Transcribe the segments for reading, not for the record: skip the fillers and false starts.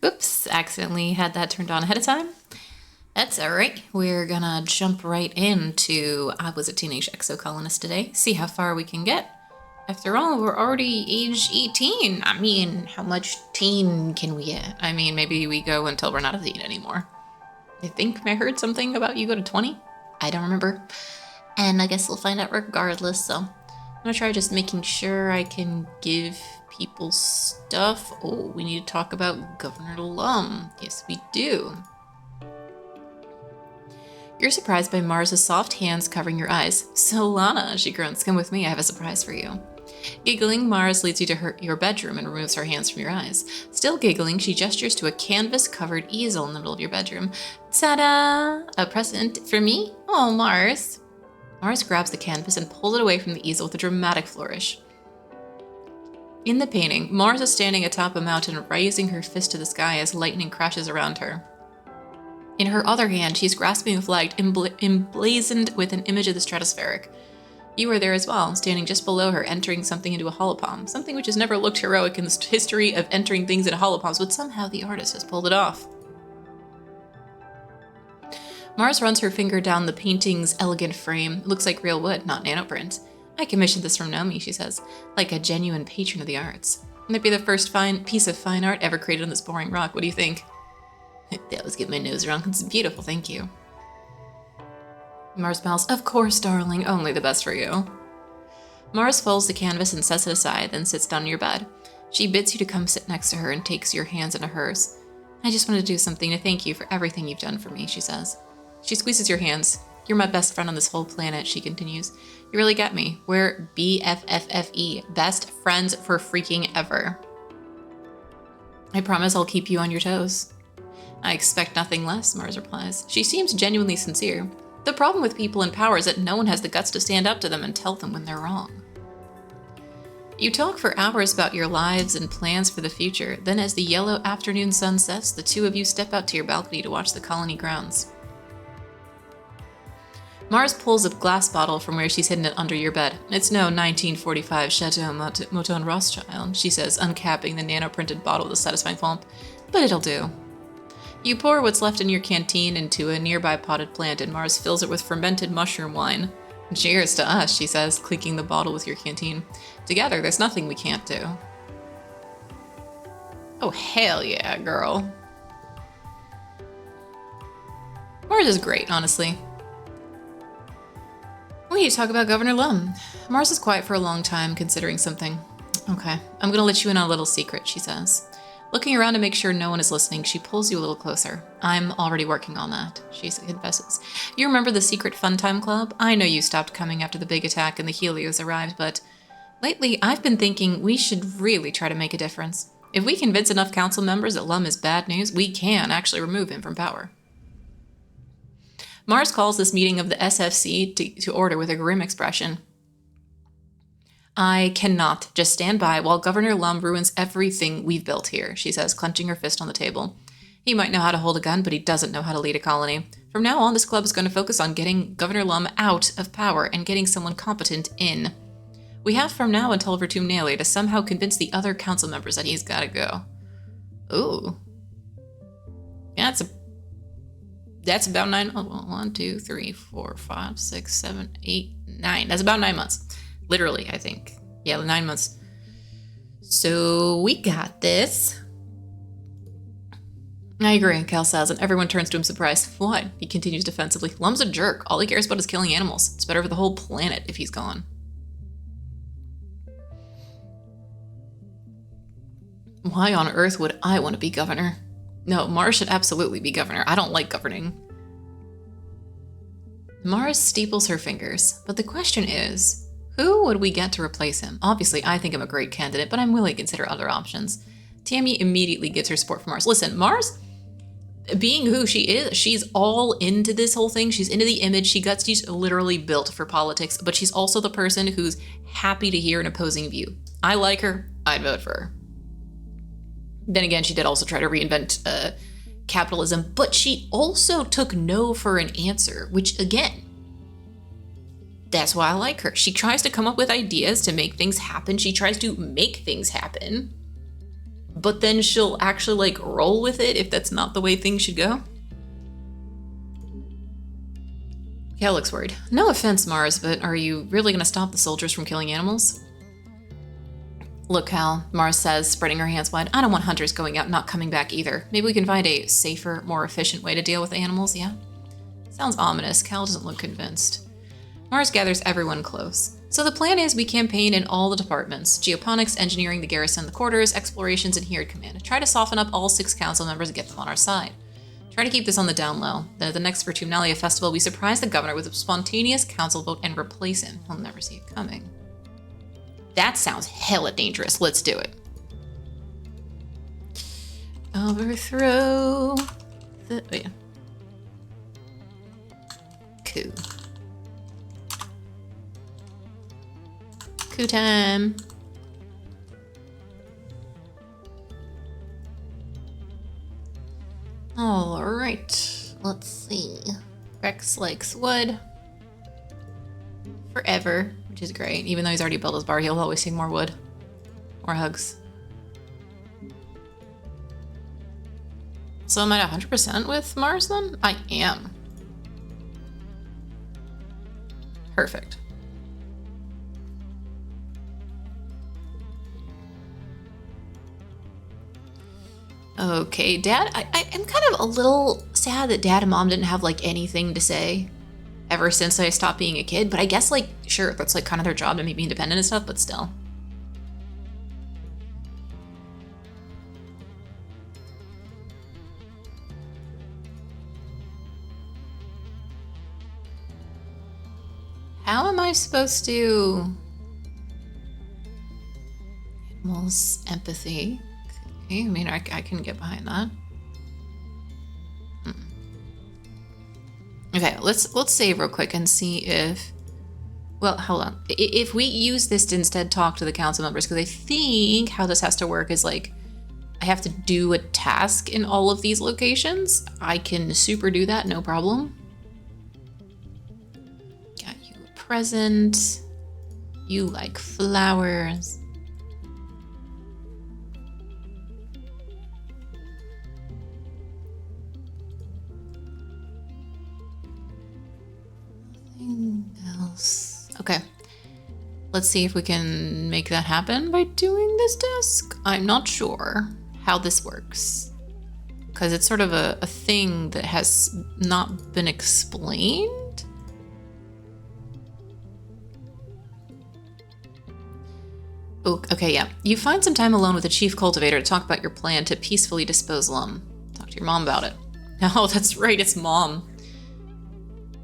Oops, accidentally had that turned on ahead of time. That's alright. We're gonna jump right into I Was a Teenage Exocolonist today, see how far we can get. After all, we're already age 18. I mean, how much teen can we get? I mean, maybe we go until we're not a teen anymore. I think I heard something about you go to 20. I don't remember. And I guess we'll find out regardless, so I'm gonna try just making sure I can give people stuff. Oh, we need to talk about Governor Lum. Yes, we do. You're surprised by Mars' soft hands covering your eyes. So Lana, she grunts, come with me, I have a surprise for you. Giggling, Mars leads you to your bedroom and removes her hands from your eyes. Still giggling, she gestures to a canvas-covered easel in the middle of your bedroom. Ta-da! A present for me? Oh, Mars. Mars grabs the canvas and pulls it away from the easel with a dramatic flourish. In the painting, Mars is standing atop a mountain, raising her fist to the sky as lightning crashes around her. In her other hand, she's grasping a flag emblazoned with an image of the stratospheric. You are there as well, standing just below her, entering something into a holopalm, something which has never looked heroic in the history of entering things into holopalms, but somehow the artist has pulled it off. Mars runs her finger down the painting's elegant frame. It looks like real wood, not nanoprint. I commissioned this from Nomi, she says, like a genuine patron of the arts. It might be the first piece of fine art ever created on this boring rock. What do you think? That was getting my nose wrong. It's beautiful, thank you. Mars smiles. Of course, darling. Only the best for you. Mars folds the canvas and sets it aside, then sits down on your bed. She bids you to come sit next to her and takes your hands into hers. I just wanted to do something to thank you for everything you've done for me, she says. She squeezes your hands. You're my best friend on this whole planet, she continues. You really get me. We're BFFFE. Best friends for freaking ever. I promise I'll keep you on your toes. I expect nothing less, Mars replies. She seems genuinely sincere. The problem with people in power is that no one has the guts to stand up to them and tell them when they're wrong. You talk for hours about your lives and plans for the future. Then as the yellow afternoon sun sets, the two of you step out to your balcony to watch the colony grounds. Mars pulls a glass bottle from where she's hidden it under your bed. It's no 1945 Chateau Mouton Rothschild, she says, uncapping the nano-printed bottle with a satisfying thump. But it'll do. You pour what's left in your canteen into a nearby potted plant, and Mars fills it with fermented mushroom wine. Cheers to us, she says, clinking the bottle with your canteen. Together, there's nothing we can't do. Oh, hell yeah, girl. Mars is great, honestly. We need to talk about Governor Lum. Mars is quiet for a long time, considering something. Okay, I'm gonna let you in on a little secret, she says. Looking around to make sure no one is listening, she pulls you a little closer. I'm already working on that, she confesses. You remember the secret fun time club? I know you stopped coming after the big attack and the Helios arrived, but lately I've been thinking we should really try to make a difference. If we convince enough council members that Lum is bad news, we can actually remove him from power. Mars calls this meeting of the SFC to order with a grim expression. I cannot just stand by while Governor Lum ruins everything we've built here, she says, clenching her fist on the table. He might know how to hold a gun, but he doesn't know how to lead a colony. From now on, this club is going to focus on getting Governor Lum out of power and getting someone competent in. We have from now until Vertumnale to somehow convince the other council members that he's gotta go. Ooh. That's about 9. Oh, 1, 2, 3, 4, 5, 6, 7, 8, 9. That's about 9 months. Literally, I think. Yeah, 9 months. So we got this. I agree, Cal says, and everyone turns to him surprised. What? He continues defensively. Lum's a jerk. All he cares about is killing animals. It's better for the whole planet if he's gone. Why on earth would I want to be governor? No, Mars should absolutely be governor. I don't like governing. Mars steeples her fingers, but the question is, who would we get to replace him? Obviously, I think I'm a great candidate, but I'm willing to consider other options. Tammy immediately gives her support for Mars. Listen, Mars, being who she is, she's all into this whole thing. She's into the image. She's literally built for politics, but she's also the person who's happy to hear an opposing view. I like her. I'd vote for her. Then again, she did also try to reinvent capitalism, but she also took no for an answer, which again, that's why I like her. She tries to come up with ideas to make things happen. She tries to make things happen. but then she'll actually, like, roll with it if that's not the way things should go? Cal looks worried. No offense, Mars, but are you really gonna stop the soldiers from killing animals? Look, Cal, Mars says, spreading her hands wide. I don't want hunters going out and not coming back either. Maybe we can find a safer, more efficient way to deal with animals, yeah? Sounds ominous. Cal doesn't look convinced. Mars gathers everyone close. So the plan is we campaign in all the departments. Geoponics, engineering, the garrison, the quarters, explorations, and here at command. Try to soften up all 6 council members and get them on our side. Try to keep this on the down low. Then at the next Virtunalia festival, we surprise the governor with a spontaneous council vote and replace him. He'll never see it coming. That sounds hella dangerous. Let's do it. Overthrow the... Oh, yeah. Coup. Coup time. All right. Let's see. Rex likes wood. Forever, which is great. Even though he's already built his bar, he'll always take more wood. More hugs. So am I at 100% with Mars then? I am. Perfect. Okay, Dad, I'm kind of a little sad that Dad and Mom didn't have, like, anything to say ever since I stopped being a kid, but I guess, like, sure, that's, like, kind of their job to make me independent and stuff, but still. How am I supposed to... Animals, empathy. Okay, I mean, I can get behind that. Okay, let's save real quick and see if... Well, hold on. If we use this to instead talk to the council members, because I think how this has to work is, like, I have to do a task in all of these locations. I can super do that, no problem. Got you a present. You like flowers. Nothing else. Okay. Let's see if we can make that happen by doing this task. I'm not sure how this works, because it's sort of a thing that has not been explained. Oh, okay, yeah. You find some time alone with the chief cultivator to talk about your plan to peacefully dispose Lum. Talk to your mom about it. Oh, that's right, it's Mom.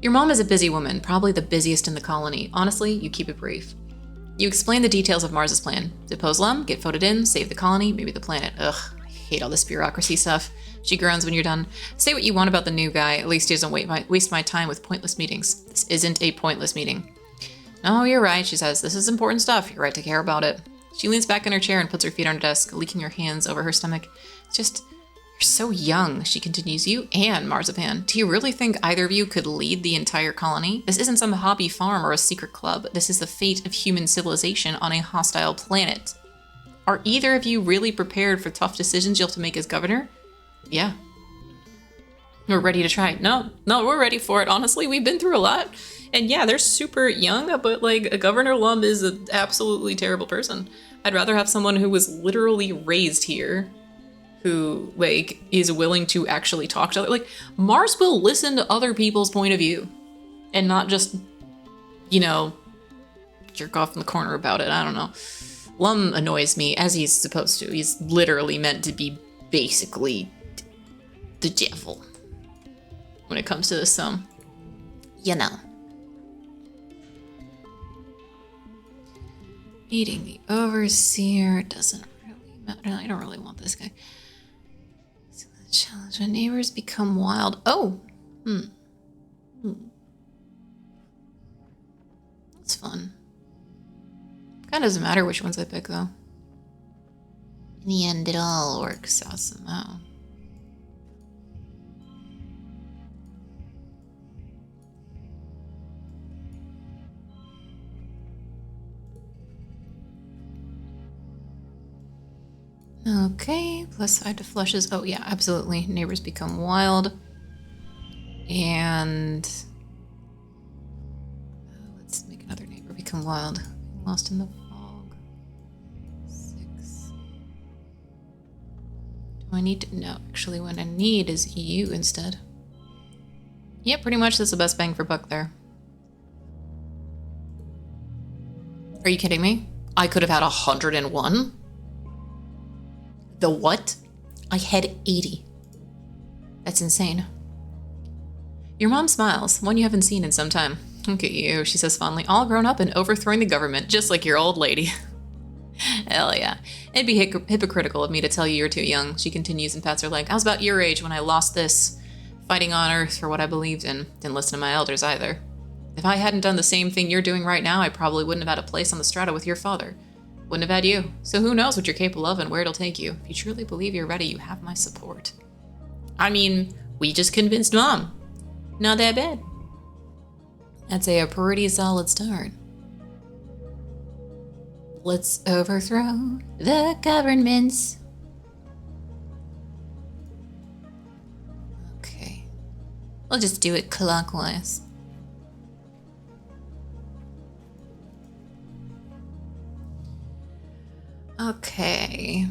Your mom is a busy woman, probably the busiest in the colony. Honestly, you keep it brief. You explain the details of Mars's plan. Depose Lum, get voted in, save the colony, maybe the planet. Ugh, I hate all this bureaucracy stuff. She groans when you're done. Say what you want about the new guy, at least he doesn't waste my time with pointless meetings. This isn't a pointless meeting. No, you're right, she says. This is important stuff. You're right to care about it. She leans back in her chair and puts her feet on her desk, leaking her hands over her stomach. It's just... You're so young, she continues. You and Marzipan. Do you really think either of you could lead the entire colony? This isn't some hobby farm or a secret club. This is the fate of human civilization on a hostile planet. Are either of you really prepared for tough decisions you'll have to make as governor? Yeah. We're ready to try. No, we're ready for it. Honestly, we've been through a lot. And yeah, they're super young, but like a Governor Lum is an absolutely terrible person. I'd rather have someone who was literally raised here, who, like, is willing to actually talk to other, like, Mars will listen to other people's point of view and not just, you know, jerk off in the corner about it. I don't know. Lum annoys me, as he's supposed to. He's literally meant to be basically the devil when it comes to this, so, you know. Meeting the overseer doesn't really matter. I don't really want this guy. Challenge when neighbors become wild. Oh! That's fun. Kinda doesn't matter which ones I pick, though. In the end, it all works out somehow. Okay, +5 to flushes. Oh yeah, absolutely. Neighbors become wild. And let's make another neighbor become wild. Lost in the fog. 6. Do I need to? No, actually what I need is you instead. Yeah, pretty much that's the best bang for buck there. Are you kidding me? I could have had 101? The what? I had 80. That's insane. Your mom smiles, one you haven't seen in some time. Look at you, she says fondly, all grown up and overthrowing the government, just like your old lady. Hell yeah. It'd be hypocritical of me to tell you you're too young, she continues and pats her leg. I was about your age when I lost this, fighting on Earth for what I believed in. Didn't listen to my elders either. If I hadn't done the same thing you're doing right now, I probably wouldn't have had a place on the strata with your father. Wouldn't have had you. So who knows what you're capable of and where it'll take you. If you truly believe you're ready, you have my support. I mean, we just convinced Mom. Not that bad. That's a pretty solid start. Let's overthrow the governments. Okay. We'll just do it clockwise. Okay.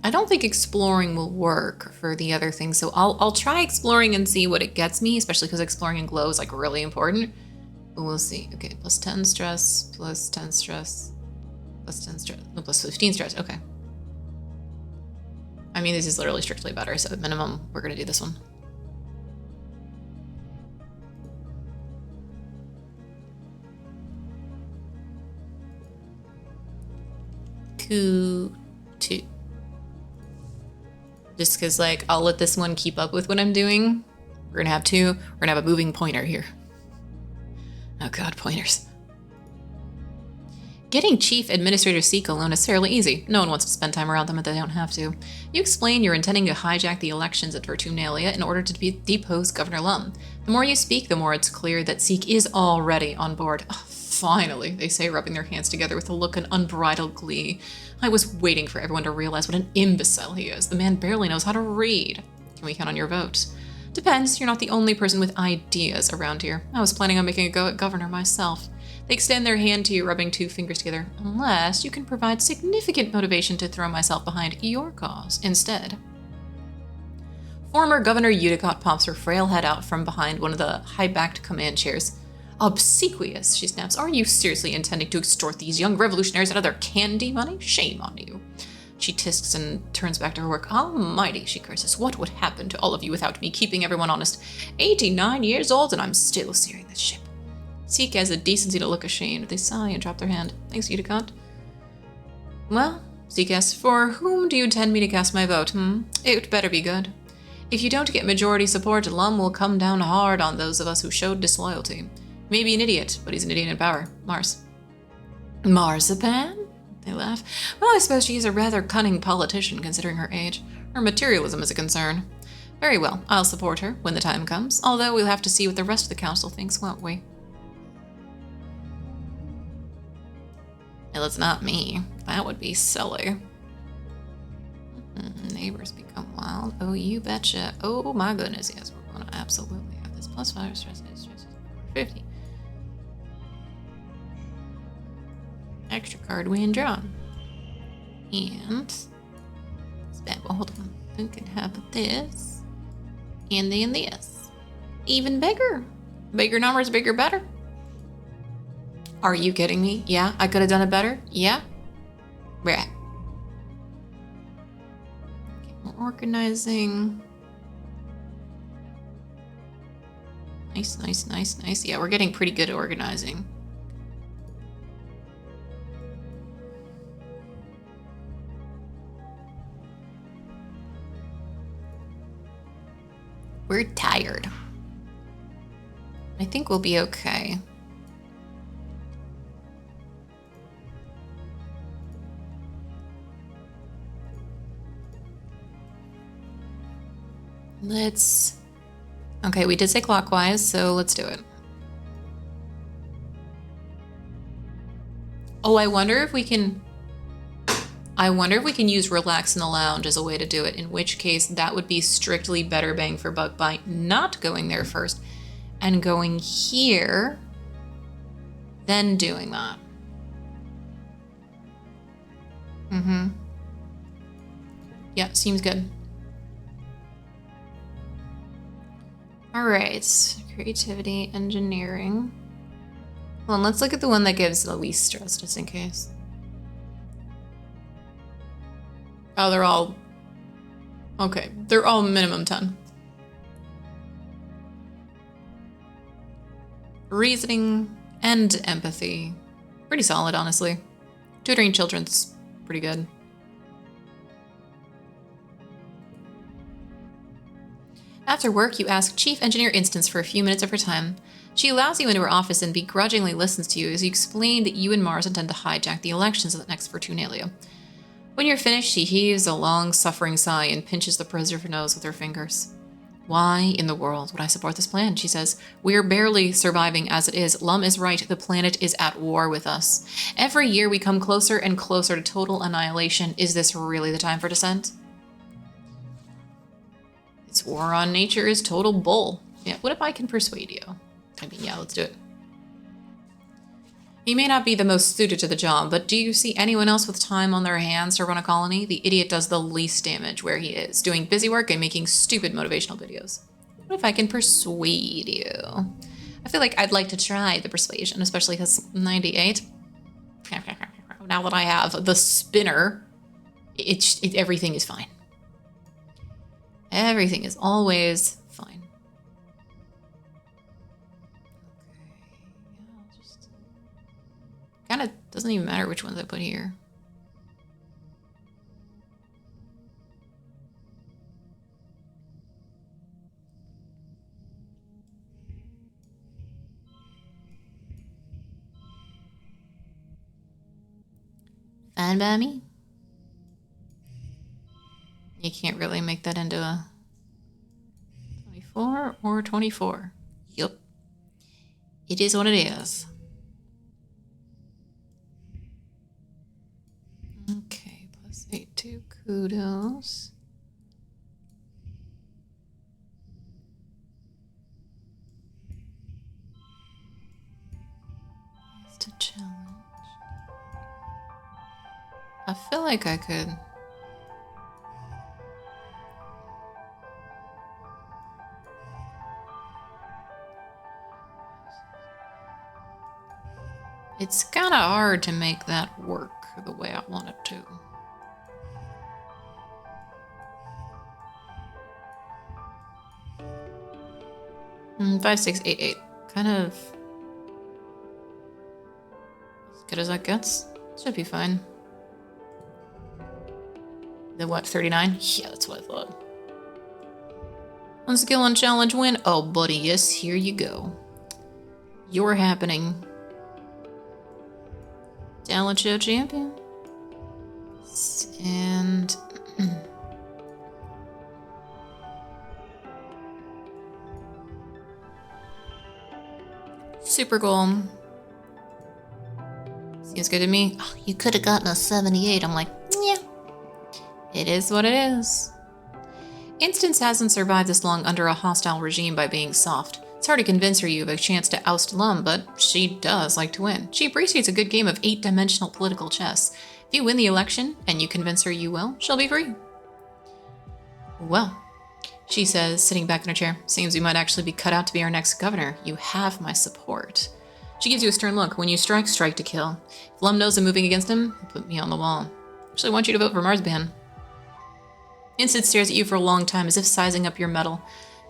I don't think exploring will work for the other things, so I'll try exploring and see what it gets me, especially because exploring and glow is like really important. But we'll see. Okay, +10 stress, +10 stress, +10 stress, no, +15 stress. Okay. I mean, this is literally strictly better, so at minimum, we're gonna do this one. Two. Just because, like, I'll let this one keep up with what I'm doing. We're gonna have 2. We're gonna have a moving pointer here. Oh god, pointers. Getting Chief Administrator Seek alone is fairly easy. No one wants to spend time around them if they don't have to. You explain you're intending to hijack the elections at Vertunalia in order to depose Governor Lum. The more you speak, the more it's clear that Seek is already on board. Oh, finally, they say, rubbing their hands together with a look of unbridled glee. I was waiting for everyone to realize what an imbecile he is. The man barely knows how to read. Can we count on your vote? Depends. You're not the only person with ideas around here. I was planning on making a go at governor myself. They extend their hand to you, rubbing 2 fingers together. Unless you can provide significant motivation to throw myself behind your cause instead. Former Governor Udicott pops her frail head out from behind one of the high-backed command chairs. Obsequious, she snaps. Are you seriously intending to extort these young revolutionaries out of their candy money? Shame on you. She tisks and turns back to her work. Almighty, she curses. What would happen to all of you without me keeping everyone honest? 89 years old and I'm still steering this ship. Seek has the decency to look ashamed. They sigh and drop their hand. Thanks, Udicott. Well, Seek asks, for whom do you intend me to cast my vote, It better be good. If you don't get majority support, Lum will come down hard on those of us who showed disloyalty. He may be an idiot, but he's an idiot in power. Mars. Marzipan? They laugh. Well, I suppose she is a rather cunning politician, considering her age. Her materialism is a concern. Very well, I'll support her when the time comes, although we'll have to see what the rest of the council thinks, won't we? Well, it's not me. That would be silly. Neighbors become wild. Oh, you betcha. Oh my goodness, yes, we're going to absolutely have this. +5 stress, 50. Extra card win drawn. And this bad boy, hold on. We can have this. And then this. Even bigger. Bigger numbers, bigger, better. Are you kidding me? Yeah, I could have done it better. Yeah. Right. Okay, we're organizing. Nice, nice, nice, nice. Yeah, we're getting pretty good at organizing. We're tired. I think we'll be okay. Okay, we did say clockwise, so let's do it. Oh, I wonder if we can use relax in the lounge as a way to do it, in which case that would be strictly better bang for buck by not going there first and going here, then doing that. Mm-hmm. Yeah, seems good. All right, creativity, engineering. Hold on, let's look at the one that gives the least stress, just in case. Oh, they're all... Okay, they're all minimum 10. Reasoning and empathy. Pretty solid, honestly. Tutoring children's pretty good. After work, you ask Chief Engineer Instance for a few minutes of her time. She allows you into her office and begrudgingly listens to you as you explain that you and Mars intend to hijack the elections of the next Fortunalia. When you're finished, she heaves a long, suffering sigh and pinches the preserver nose with her fingers. Why in the world would I support this plan? She says. We're barely surviving as it is. Lum is right. The planet is at war with us. Every year we come closer and closer to total annihilation. Is this really the time for dissent? This war on nature is total bull. Yeah, what if I can persuade you? I mean, yeah, let's do it. He may not be the most suited to the job, but do you see anyone else with time on their hands to run a colony? The idiot does the least damage where he is, doing busy work and making stupid motivational videos. What if I can persuade you? I feel like I'd like to try the persuasion, especially because 98. Now that I have the spinner, everything is fine. Everything is always fine. Kind of doesn't even matter which ones I put here. Fine by me. You can't really make that into a 24 or 24. Yup. It is what it is. Okay, plus 8 to kudos. It's a challenge. I feel like I could. It's kind of hard to make that work the way I want it to. Five, 6, 8, 8. Kind of as good as that gets. Should be fine. The what, 39? Yeah, that's what I thought. One skill on challenge win. Oh, buddy, yes, here you go. You're happening. Talent show champion. And super goal. Seems good to me. Oh, you could have gotten a 78. I'm like, yeah. It is what it is. Instance hasn't survived this long under a hostile regime by being soft. It's hard to convince her you have a chance to oust Lum, but she does like to win. She appreciates a good game of 8-dimensional political chess. If you win the election, and you convince her you will, she'll be free. Well, she says, sitting back in her chair, seems you might actually be cut out to be our next governor. You have my support. She gives you a stern look. When you strike, strike to kill. If Lum knows I'm moving against him, put me on the wall. Actually, I want you to vote for Marsban. Instance stares at you for a long time as if sizing up your mettle.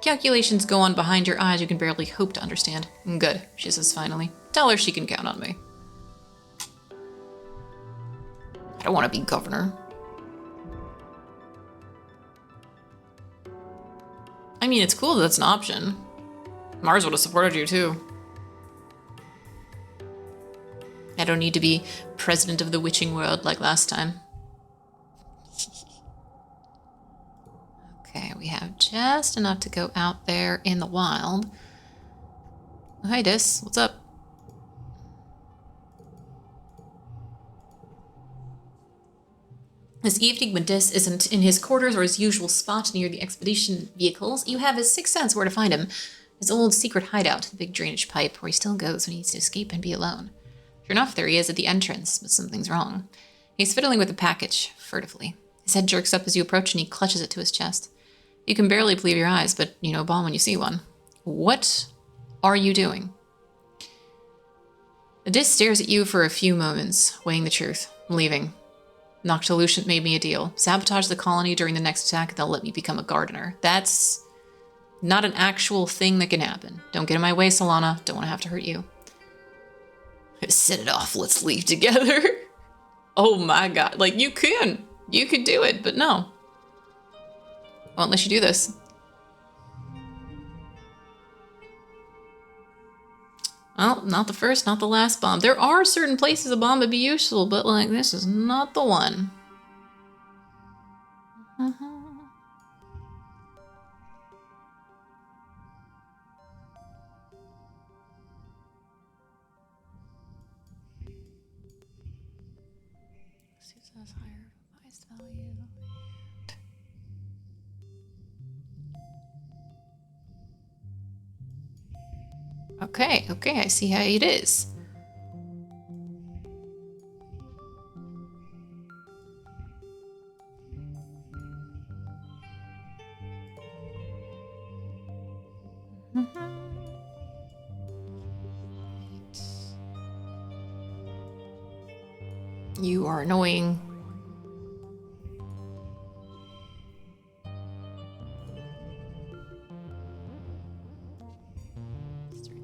Calculations go on behind your eyes you can barely hope to understand. Good, she says finally. Tell her she can count on me. I don't want to be governor. I mean, it's cool that that's an option. Mars would have supported you too. I don't need to be president of the witching world like last time. Okay, we have just enough to go out there in the wild. Oh, hi, Dis. What's up? This evening, when Dis isn't in his quarters or his usual spot near the expedition vehicles, you have his sixth sense where to find him. His old secret hideout, the big drainage pipe, where he still goes when he needs to escape and be alone. Sure enough, there he is at the entrance, but something's wrong. He's fiddling with a package, furtively. His head jerks up as you approach and he clutches it to his chest. You can barely believe your eyes, but you know bomb when you see one. What are you doing? The Dis stares at you for a few moments, weighing the truth. I'm leaving. Noctilucent made me a deal. Sabotage the colony during the next attack and they'll let me become a gardener. That's not an actual thing that can happen. Don't get in my way, Solana. Don't want to have to hurt you. Set it off. Let's leave together. Oh my god. Like, you can. You could do it, but no. Won't let you do this. Well, not the first, not the last bomb. There are certain places a bomb would be useful, but like, this is not the one. Okay, I see how it is. You are annoying.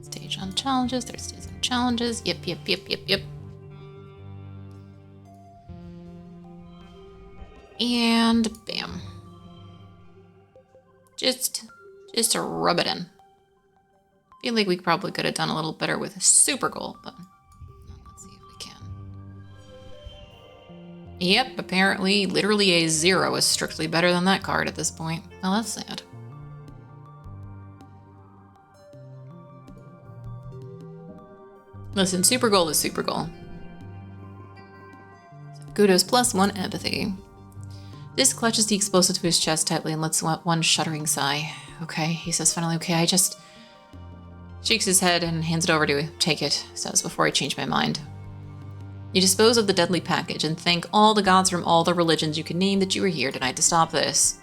Stage on challenges. There's stages on challenges. Yep. And bam. Just to rub it in. Feel like we probably could have done a little better with a super goal, but let's see if we can. Yep, apparently literally a 0 is strictly better than that card at this point. Well, that's sad. Listen, super goal is super goal. Kudos +1 empathy. This clutches the explosive to his chest tightly and lets out one shuddering sigh. Okay, he says finally, okay, I just... Shakes his head and hands it over to take it, says before I change my mind. You dispose of the deadly package and thank all the gods from all the religions you can name that you were here tonight to stop this.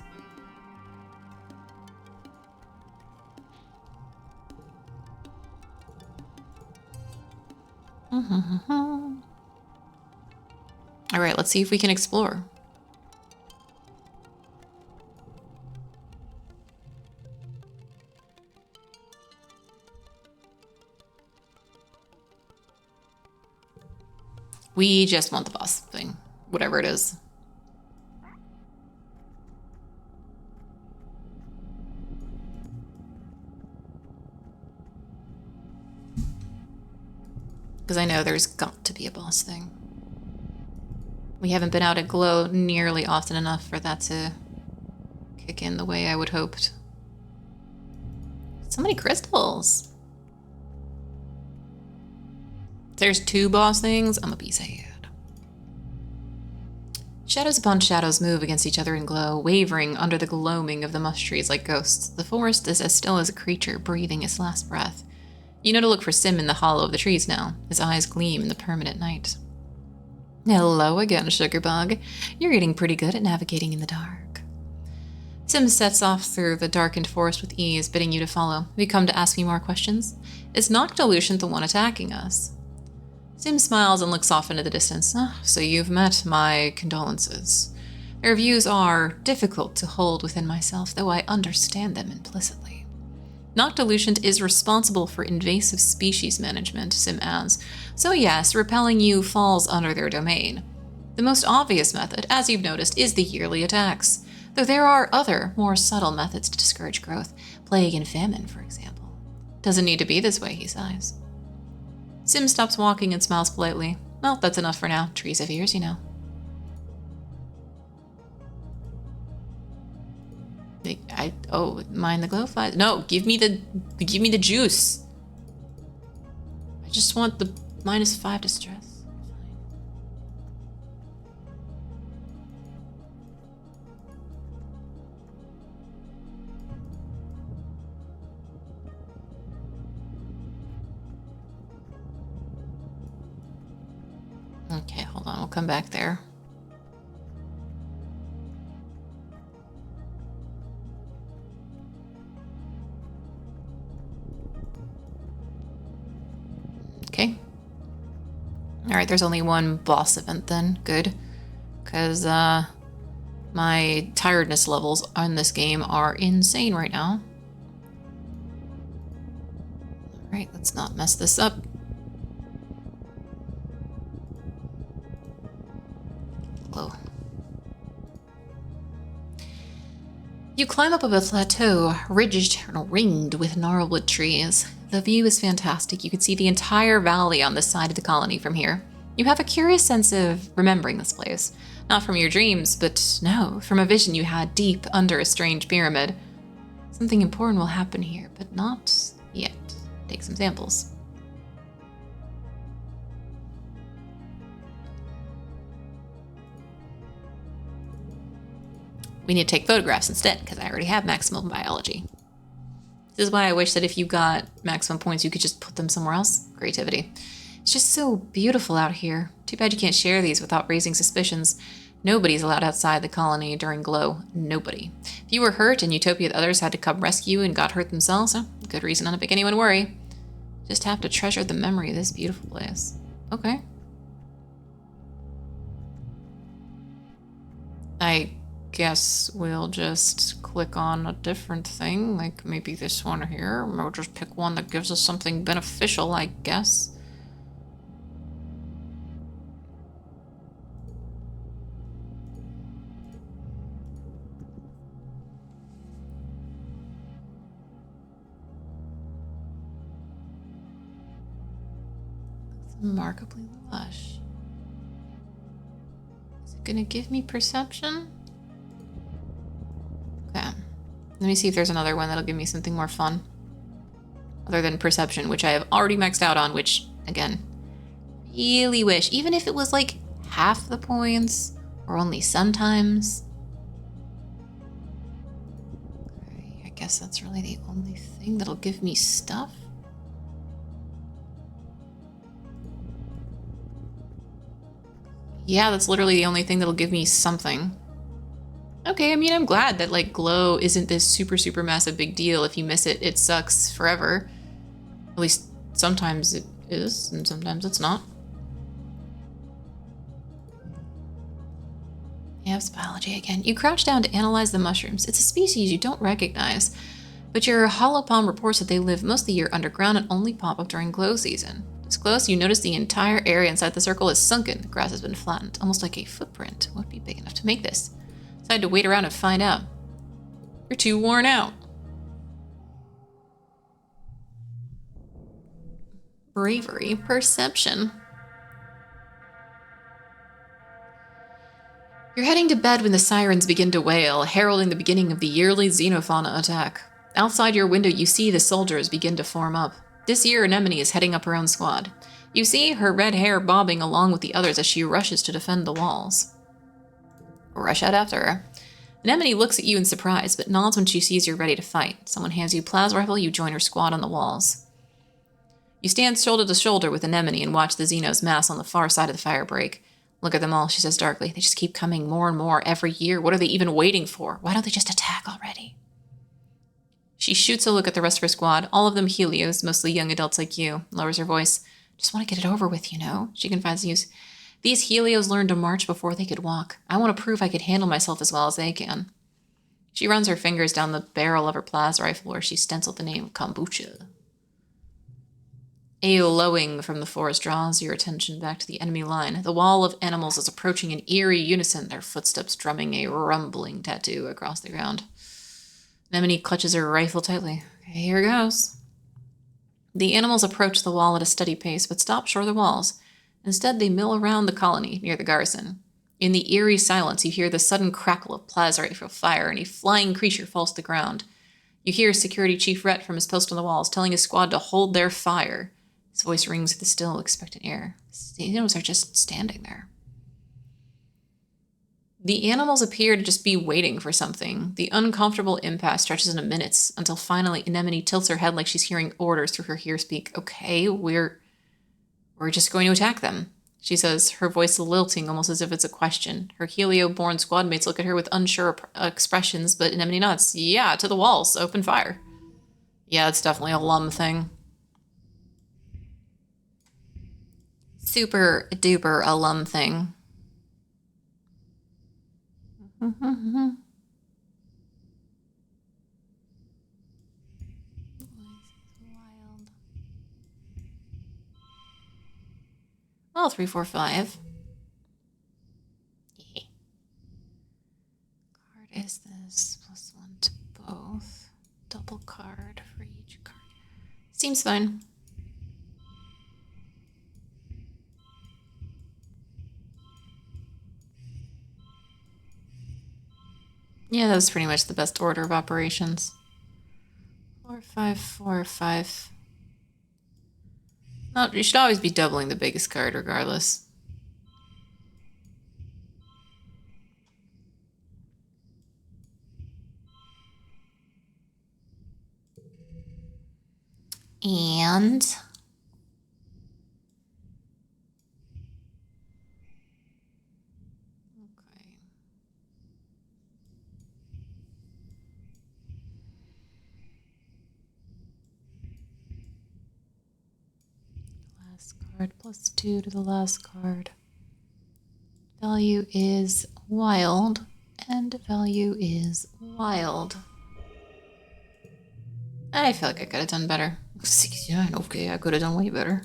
Alright, let's see if we can explore. We just want the boss thing, whatever it is. Because I know there's got to be a boss thing. We haven't been out at Glow nearly often enough for that to kick in the way I would hoped. So many crystals. There's 2 boss things, I'm a be sad. Shadows upon shadows move against each other in Glow, wavering under the gloaming of the mush trees like ghosts. The forest is as still as a creature breathing its last breath. You know to look for Sim in the hollow of the trees now. His eyes gleam in the permanent night. Hello again, Sugarbug. You're getting pretty good at navigating in the dark. Sim sets off through the darkened forest with ease, bidding you to follow. Have you come to ask me more questions? Is Noctilucent the one attacking us? Sim smiles and looks off into the distance. So you've met. My condolences. Their views are difficult to hold within myself, though I understand them implicitly. Noctilucent is responsible for invasive species management, Sim adds. So yes, repelling you falls under their domain. The most obvious method, as you've noticed, is the yearly attacks. Though there are other, more subtle methods to discourage growth. Plague and famine, for example. Doesn't need to be this way, he sighs. Sim stops walking and smiles politely. Well, that's enough for now. Trees have ears, you know. Mind the glow flies. No, give me the juice. I just want the -5 distress. Okay, hold on. We'll come back there. Okay. Alright, there's only one boss event then. Good. Because, my tiredness levels on this game are insane right now. Alright, let's not mess this up. Whoa. You climb up a plateau, ringed with gnarled trees. The view is fantastic. You can see the entire valley on this side of the colony from here. You have a curious sense of remembering this place. Not from your dreams, but no, from a vision you had deep under a strange pyramid. Something important will happen here, but not yet. Take some samples. We need to take photographs instead, because I already have maximum biology. This is why I wish that if you got maximum points, you could just put them somewhere else. Creativity. It's just so beautiful out here. Too bad you can't share these without raising suspicions. Nobody's allowed outside the colony during Glow. Nobody. If you were hurt and Utopia the others had to come rescue you and got hurt themselves, good reason not to make anyone worry. Just have to treasure the memory of this beautiful place. Okay. I guess we'll just click on a different thing, like maybe this one here. We'll just pick one that gives us something beneficial, I guess. Remarkably lush. Is it gonna give me perception? Okay. Let me see if there's another one that'll give me something more fun. Other than perception, which I have already maxed out on, which, again, really wish, even if it was like half the points, or only sometimes. Okay, I guess that's really the only thing that'll give me stuff. Yeah, that's literally the only thing that'll give me something. Okay, I mean, I'm glad that, like, Glow isn't this super, super massive big deal. If you miss it, it sucks forever. At least sometimes it is, and sometimes it's not. Yeah, it's biology again. You crouch down to analyze the mushrooms. It's a species you don't recognize, but your holopalm reports that they live most of the year underground and only pop up during Glow season. As close, you notice the entire area inside the circle is sunken. The grass has been flattened, almost like a footprint. It won't be big enough to make this. Decide to wait around and find out. You're too worn out. Bravery, perception. You're heading to bed when the sirens begin to wail, heralding the beginning of the yearly xenofauna attack. Outside your window, you see the soldiers begin to form up. This year, Anemone is heading up her own squad. You see her red hair bobbing along with the others as she rushes to defend the walls. Rush out after her. Anemone looks at you in surprise, but nods when she sees you're ready to fight. Someone hands you a plasma rifle, you join her squad on the walls. You stand shoulder to shoulder with Anemone and watch the Xenos mass on the far side of the fire break. Look at them all, she says darkly. They just keep coming more and more every year. What are they even waiting for? Why don't they just attack already? She shoots a look at the rest of her squad, all of them Helios, mostly young adults like you. Lowers her voice. Just want to get it over with, you know? She confides in you. These Helios learned to march before they could walk. I want to prove I could handle myself as well as they can. She runs her fingers down the barrel of her plasma rifle where she stenciled the name Kombucha. A lowing from the forest draws your attention back to the enemy line. The wall of animals is approaching in eerie unison, their footsteps drumming a rumbling tattoo across the ground. Anemone clutches her rifle tightly. Okay, here goes. The animals approach the wall at a steady pace, but stop short of the walls. Instead, they mill around the colony near the garrison. In the eerie silence, you hear the sudden crackle of plasma rifle fire, and a flying creature falls to the ground. You hear Security Chief Rhett from his post on the walls telling his squad to hold their fire. His voice rings through the still, expectant air. The animals are just standing there. The animals appear to just be waiting for something. The uncomfortable impasse stretches into minutes, until finally Anemone tilts her head like she's hearing orders through her hearspeak. Okay, we're just going to attack them. she says, her voice lilting almost as if it's a question. Her Helio-born squad mates look at her with unsure expressions, but Anemone nods. Yeah, to the walls. Open fire. Yeah, it's definitely a Lum thing. Super duper a Lum thing. Wild. Well, 3, 4, 5. Yeah. Card is this. +1 to both. Double card for each card. Seems fine. Yeah, that's pretty much the best order of operations. 4, 5, 4, 5. No, you should always be doubling the biggest card regardless. And okay. Last card +2 to the last card. Value is wild, and value is wild. I feel like I could have done better. 69, okay, I could have done way better.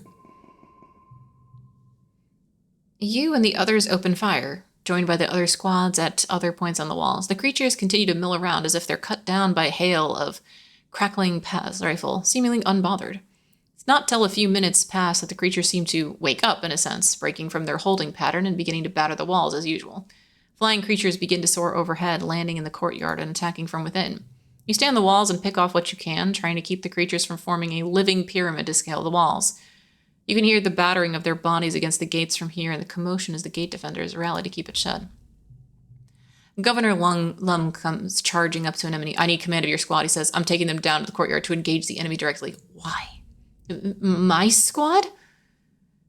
You and the others open fire, joined by the other squads at other points on the walls. The creatures continue to mill around as if they're cut down by a hail of crackling Paz rifle, seemingly unbothered. It's not till a few minutes pass that the creatures seem to wake up, in a sense, breaking from their holding pattern and beginning to batter the walls as usual. Flying creatures begin to soar overhead, landing in the courtyard and attacking from within. You stay on the walls and pick off what you can, trying to keep the creatures from forming a living pyramid to scale the walls. You can hear the battering of their bodies against the gates from here and the commotion as the gate defenders rally to keep it shut. Governor Lum comes charging up to Anemone. I need command of your squad, he says. I'm taking them down to the courtyard to engage the enemy directly. Why? My squad?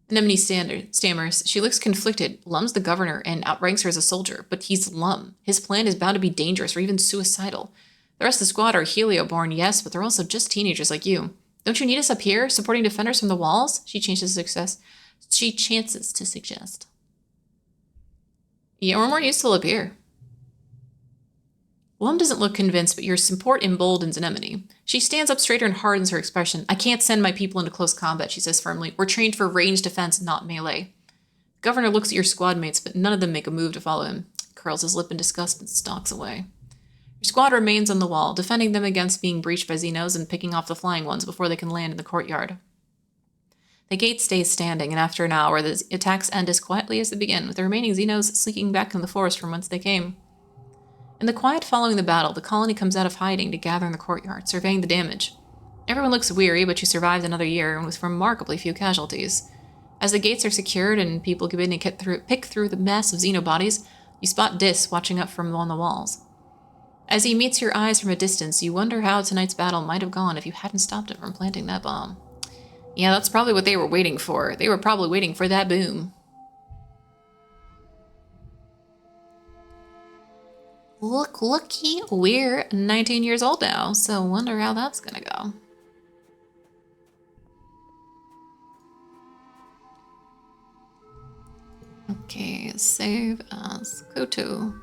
Anemone stammers. She looks conflicted. Lum's the governor and outranks her as a soldier, but he's Lum. His plan is bound to be dangerous or even suicidal. The rest of the squad are Helio-born, yes, but they're also just teenagers like you. Don't you need us up here, supporting defenders from the walls? She chances to suggest. Yeah, we're more useful up here. Lum doesn't look convinced, but your support emboldens Anemone. She stands up straighter and hardens her expression. I can't send my people into close combat, she says firmly. We're trained for ranged defense, not melee. The governor looks at your squad mates, but none of them make a move to follow him. Curls his lip in disgust and stalks away. Your squad remains on the wall, defending them against being breached by Xenos and picking off the flying ones before they can land in the courtyard. The gate stays standing, and after an hour, the attacks end as quietly as they begin, with the remaining Xenos sneaking back from the forest from whence they came. In the quiet following the battle, the colony comes out of hiding to gather in the courtyard, surveying the damage. Everyone looks weary, but you survived another year, and with remarkably few casualties. As the gates are secured and people begin to pick through the mass of Xenobodies, you spot Dis watching up from on the walls. As he meets your eyes from a distance, you wonder how tonight's battle might have gone if you hadn't stopped it from planting that bomb. Yeah, that's probably what they were waiting for. They were probably waiting for that boom. Looky, we're 19 years old now, so wonder how that's gonna go. Okay, save as Koto.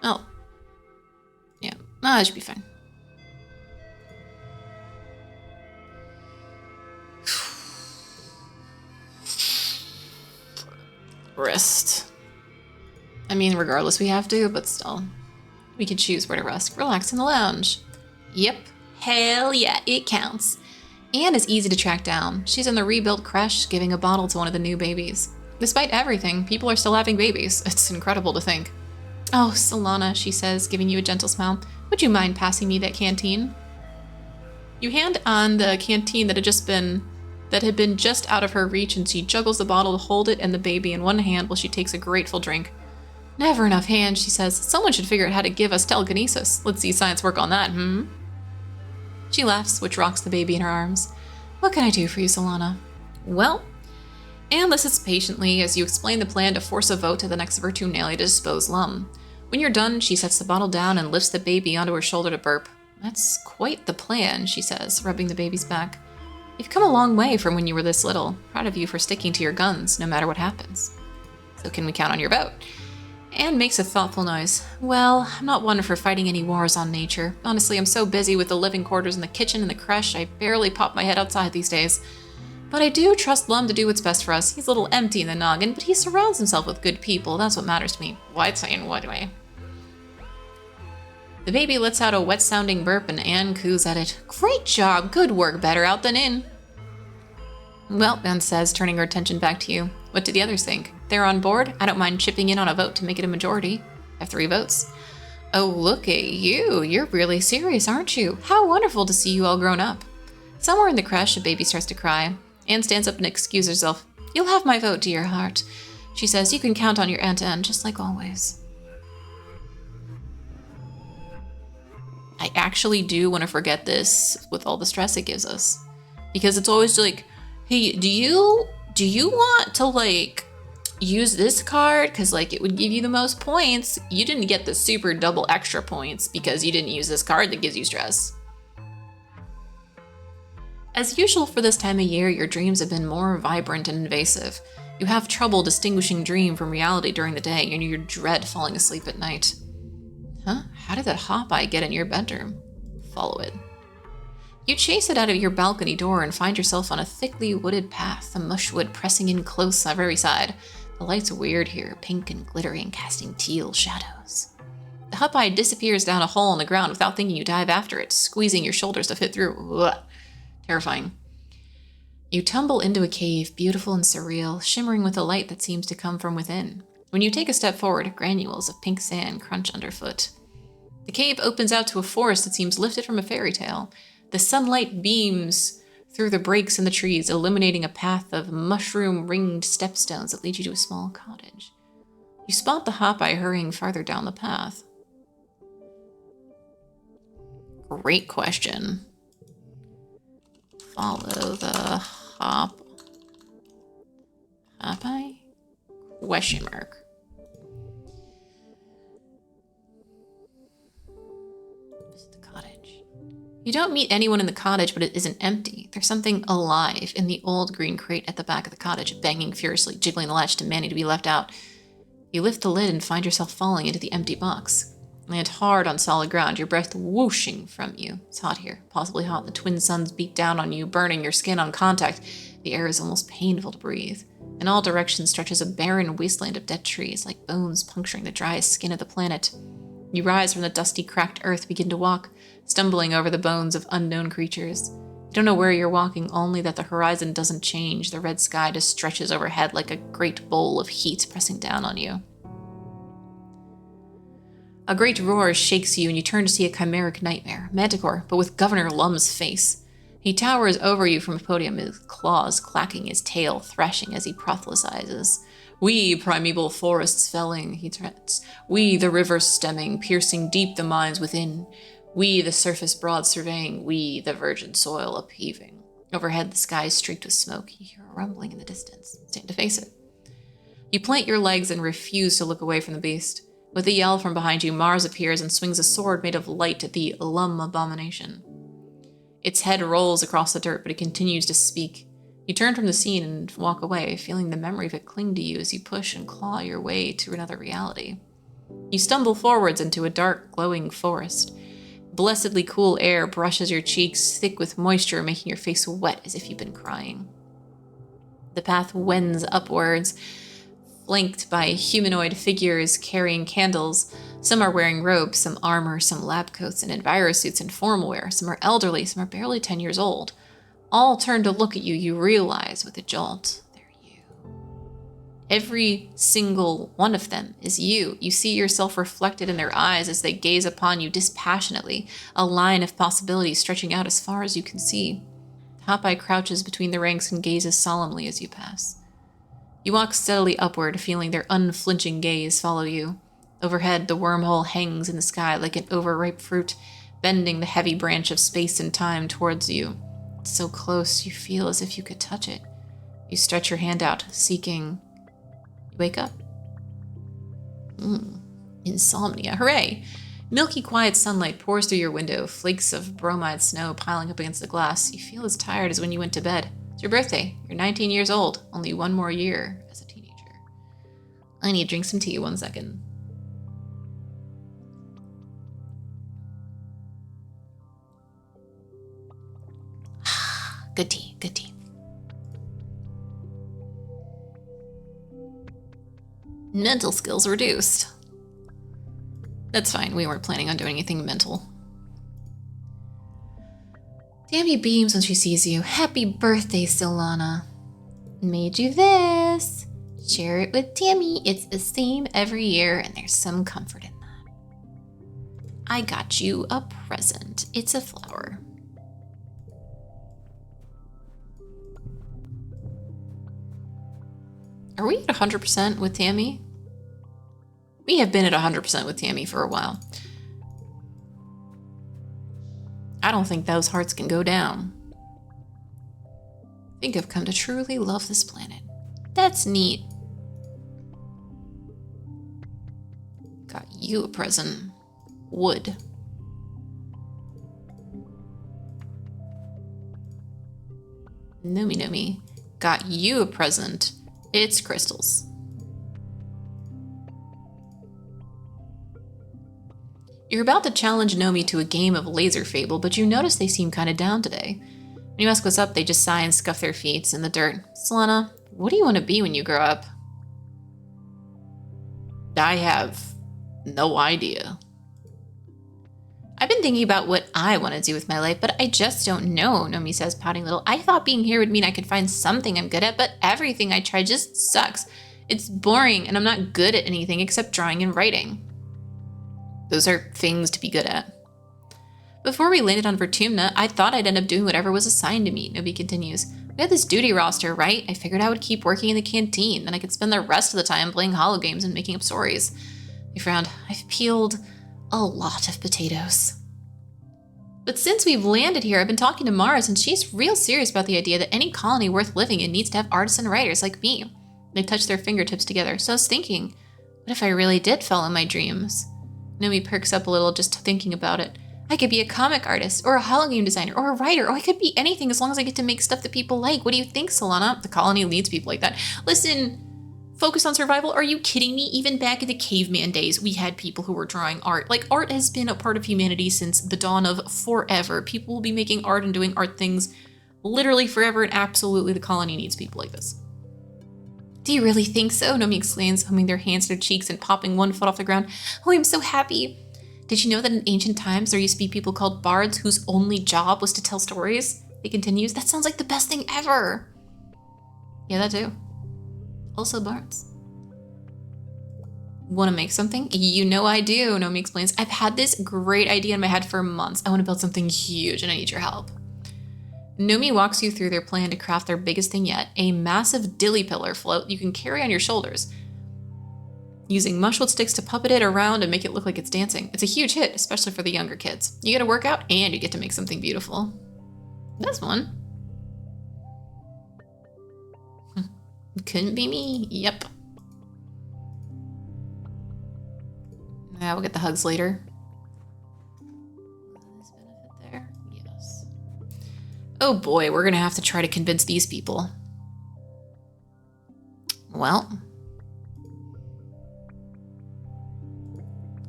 Oh. Yeah, that should be fine. Rest. I mean, regardless, we have to, but still. We can choose where to rest. Relax in the lounge. Yep. Hell yeah, it counts. Anne is easy to track down. She's in the rebuilt creche, giving a bottle to one of the new babies. Despite everything, people are still having babies. It's incredible to think. Oh, Solana, she says, giving you a gentle smile. Would you mind passing me that canteen? You hand on the canteen that had been just out of her reach, and she juggles the bottle to hold it and the baby in one hand while she takes a grateful drink. Never enough hands, she says. Someone should figure out how to give us telekinesis. Let's see science work on that, She laughs, which rocks the baby in her arms. What can I do for you, Solana? Well, Anne listens patiently as you explain the plan to force a vote to the next Virtunalia to dispose Lum. When you're done, she sets the bottle down and lifts the baby onto her shoulder to burp. That's quite the plan, she says, rubbing the baby's back. You've come a long way from when you were this little. Proud of you for sticking to your guns, no matter what happens. So can we count on your vote? Anne makes a thoughtful noise. Well, I'm not one for fighting any wars on nature. Honestly, I'm so busy with the living quarters and the kitchen and the creche, I barely pop my head outside these days. But I do trust Lum to do what's best for us. He's a little empty in the noggin, but he surrounds himself with good people. That's what matters to me. What? Saying what way? The baby lets out a wet-sounding burp and Anne coos at it. Great job! Good work, better out than in. Well, Anne says, turning her attention back to you. What do the others think? They're on board? I don't mind chipping in on a vote to make it a majority. I have 3 votes. Oh, look at you. You're really serious, aren't you? How wonderful to see you all grown up. Somewhere in the creche, a baby starts to cry. Anne stands up and excuses herself. You'll have my vote, dear heart. She says, you can count on your Aunt Anne, just like always. I actually do want to forget this with all the stress it gives us. Because it's always like, hey, do you want to, like, use this card? Because, like, it would give you the most points. You didn't get the super double extra points because you didn't use this card that gives you stress. As usual for this time of year, your dreams have been more vibrant and invasive. You have trouble distinguishing dream from reality during the day, and you dread falling asleep at night. Huh? How did that hop-eye get in your bedroom? Follow it. You chase it out of your balcony door and find yourself on a thickly wooded path, the mushwood pressing in close on every side. The light's weird here, pink and glittering, casting teal shadows. The hop-eye disappears down a hole in the ground without thinking. You dive after it, squeezing your shoulders to fit through. Ugh. Terrifying. You tumble into a cave, beautiful and surreal, shimmering with a light that seems to come from within. When you take a step forward, granules of pink sand crunch underfoot. The cave opens out to a forest that seems lifted from a fairy tale. The sunlight beams through the breaks in the trees, illuminating a path of mushroom-ringed stepstones that lead you to a small cottage. You spot the hop-eye hurrying farther down the path. Great question. Follow the hop-eye? Question mark. You don't meet anyone in the cottage, but it isn't empty. There's something alive in the old green crate at the back of the cottage, banging furiously, jiggling the latch, demanding to be left out. You lift the lid and find yourself falling into the empty box. Land hard on solid ground, your breath whooshing from you. It's hot here, possibly hot. The twin suns beat down on you, burning your skin on contact. The air is almost painful to breathe. In all directions stretches a barren wasteland of dead trees, like bones puncturing the driest skin of the planet. You rise from the dusty, cracked earth, begin to walk, stumbling over the bones of unknown creatures. You don't know where you're walking, only that the horizon doesn't change. The red sky just stretches overhead like a great bowl of heat pressing down on you. A great roar shakes you, and you turn to see a chimeric nightmare, Manticore, but with Governor Lum's face. He towers over you from a podium, his claws clacking, his tail thrashing as he proselytizes. We, primeval forests felling, he threats. We, the rivers stemming, piercing deep the mines within. We, the surface broad surveying. We, the virgin soil upheaving. Overhead, the sky is streaked with smoke. You hear a rumbling in the distance. Stand to face it. You plant your legs and refuse to look away from the beast. With a yell from behind you, Mars appears and swings a sword made of light at the Lum abomination. Its head rolls across the dirt, but it continues to speak. You turn from the scene and walk away, feeling the memory of it cling to you as you push and claw your way to another reality. You stumble forwards into a dark, glowing forest. Blessedly cool air brushes your cheeks, thick with moisture, making your face wet as if you've been crying. The path wends upwards, flanked by humanoid figures carrying candles. Some are wearing robes, some armor, some lab coats and envirosuits and formal wear. Some are elderly, some are barely 10 years old. All turn to look at you. You realize with a jolt, they're you. Every single one of them is you. You see yourself reflected in their eyes as they gaze upon you dispassionately, a line of possibilities stretching out as far as you can see. Hop-Eye crouches between the ranks and gazes solemnly as you pass. You walk steadily upward, feeling their unflinching gaze follow you. Overhead, the wormhole hangs in the sky like an overripe fruit, bending the heavy branch of space and time towards you. It's so close, you feel as if you could touch it. You stretch your hand out, seeking. You wake up. Insomnia. Hooray! Milky, quiet sunlight pours through your window, flakes of bromide snow piling up against the glass. You feel as tired as when you went to bed. It's your birthday. You're 19 years old. Only one more year as a teenager. I need to drink some tea. 1 second. Good tea. Good tea. Mental skills reduced. That's fine. We weren't planning on doing anything mental. Tammy beams when she sees you. Happy birthday, Solana. Made you this. Share it with Tammy. It's the same every year, and there's some comfort in that. I got you a present. It's a flower. Are we at 100% with Tammy? We have been at 100% with Tammy for a while. I don't think those hearts can go down. I think I've come to truly love this planet. That's neat. Got you a present. Wood. Nomi. Got you a present. It's crystals. You're about to challenge Nomi to a game of laser fable, but you notice they seem kind of down today. When you ask what's up, they just sigh and scuff their feet in the dirt. Solana, what do you want to be when you grow up? I have no idea. I've been thinking about what I want to do with my life, but I just don't know, Nomi says, pouting a little. I thought being here would mean I could find something I'm good at, but everything I try just sucks. It's boring, and I'm not good at anything except drawing and writing. Those are things to be good at. Before we landed on Vertumna, I thought I'd end up doing whatever was assigned to me, Nobi continues. We had this duty roster, right? I figured I would keep working in the canteen, then I could spend the rest of the time playing holo games and making up stories. He frowned. I've peeled a lot of potatoes. But since we've landed here, I've been talking to Mars, and she's real serious about the idea that any colony worth living in needs to have artists and writers like me. They touched their fingertips together, so I was thinking, what if I really did follow my dreams? Nomi perks up a little just thinking about it. I could be a comic artist, or a hologame designer, or a writer, or I could be anything as long as I get to make stuff that people like. What do you think, Solana? The colony needs people like that. Listen, focus on survival? Are you kidding me? Even back in the caveman days, we had people who were drawing art. Like, art has been a part of humanity since the dawn of forever. People will be making art and doing art things literally forever, and absolutely the colony needs people like this. Do you really think so? Nomi exclaims, humming their hands to their cheeks and popping one foot off the ground. Oh, I'm so happy. Did you know that in ancient times there used to be people called bards whose only job was to tell stories? He continues, that sounds like the best thing ever. Yeah, that too. Also bards. Want to make something? You know I do, Nomi explains. I've had this great idea in my head for months. I want to build something huge and I need your help. Nomi walks you through their plan to craft their biggest thing yet, a massive dilly pillar float you can carry on your shoulders, using mushwood sticks to puppet it around and make it look like it's dancing. It's a huge hit, especially for the younger kids. You get to work out and you get to make something beautiful. That's fun. Couldn't be me. Yep. Yeah, we'll get the hugs later. Oh boy, we're gonna have to try to convince these people. Well.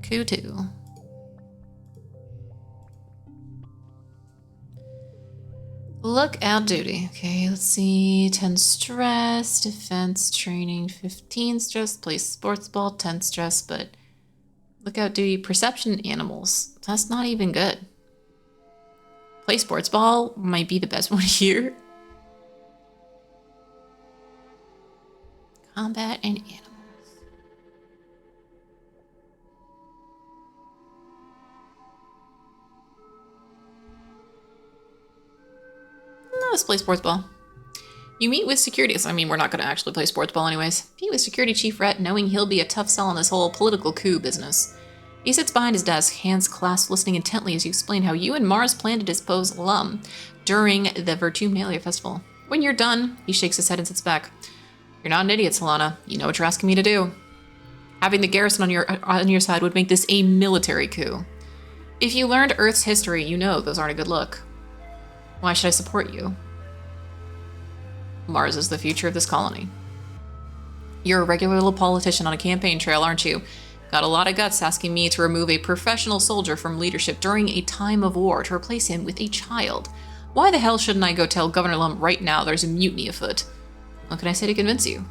Kutu. Lookout duty. Okay, let's see. 10 stress, defense, training, 15 stress, play sports ball, 10 stress, but lookout duty, perception, animals. That's not even good. Play sports ball might be the best one here. Combat and animals. No, let's play sports ball. You meet with security. I mean, we're not going to actually play sports ball anyways. Meet with security chief Rhett, knowing he'll be a tough sell on this whole political coup business. He sits behind his desk, hands clasped, listening intently as you explain how you and Mars plan to dispose Lum during the Vertumnalia Festival. When you're done, he shakes his head and sits back. You're not an idiot, Solana. You know what you're asking me to do. Having the garrison on your side would make this a military coup. If you learned Earth's history, you know those aren't a good look. Why should I support you? Mars is the future of this colony. You're a regular little politician on a campaign trail, aren't you? Got a lot of guts asking me to remove a professional soldier from leadership during a time of war to replace him with a child. Why the hell shouldn't I go tell Governor Lum right now there's a mutiny afoot? What can I say to convince you?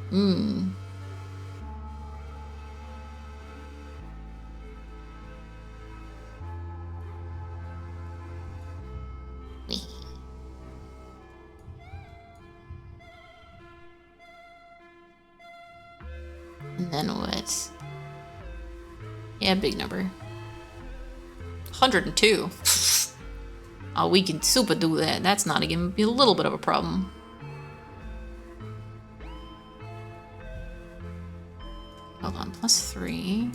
And then what? Yeah, big number. 102. Oh, we can super do that. That's not even be a little bit of a problem. Hold on, +3.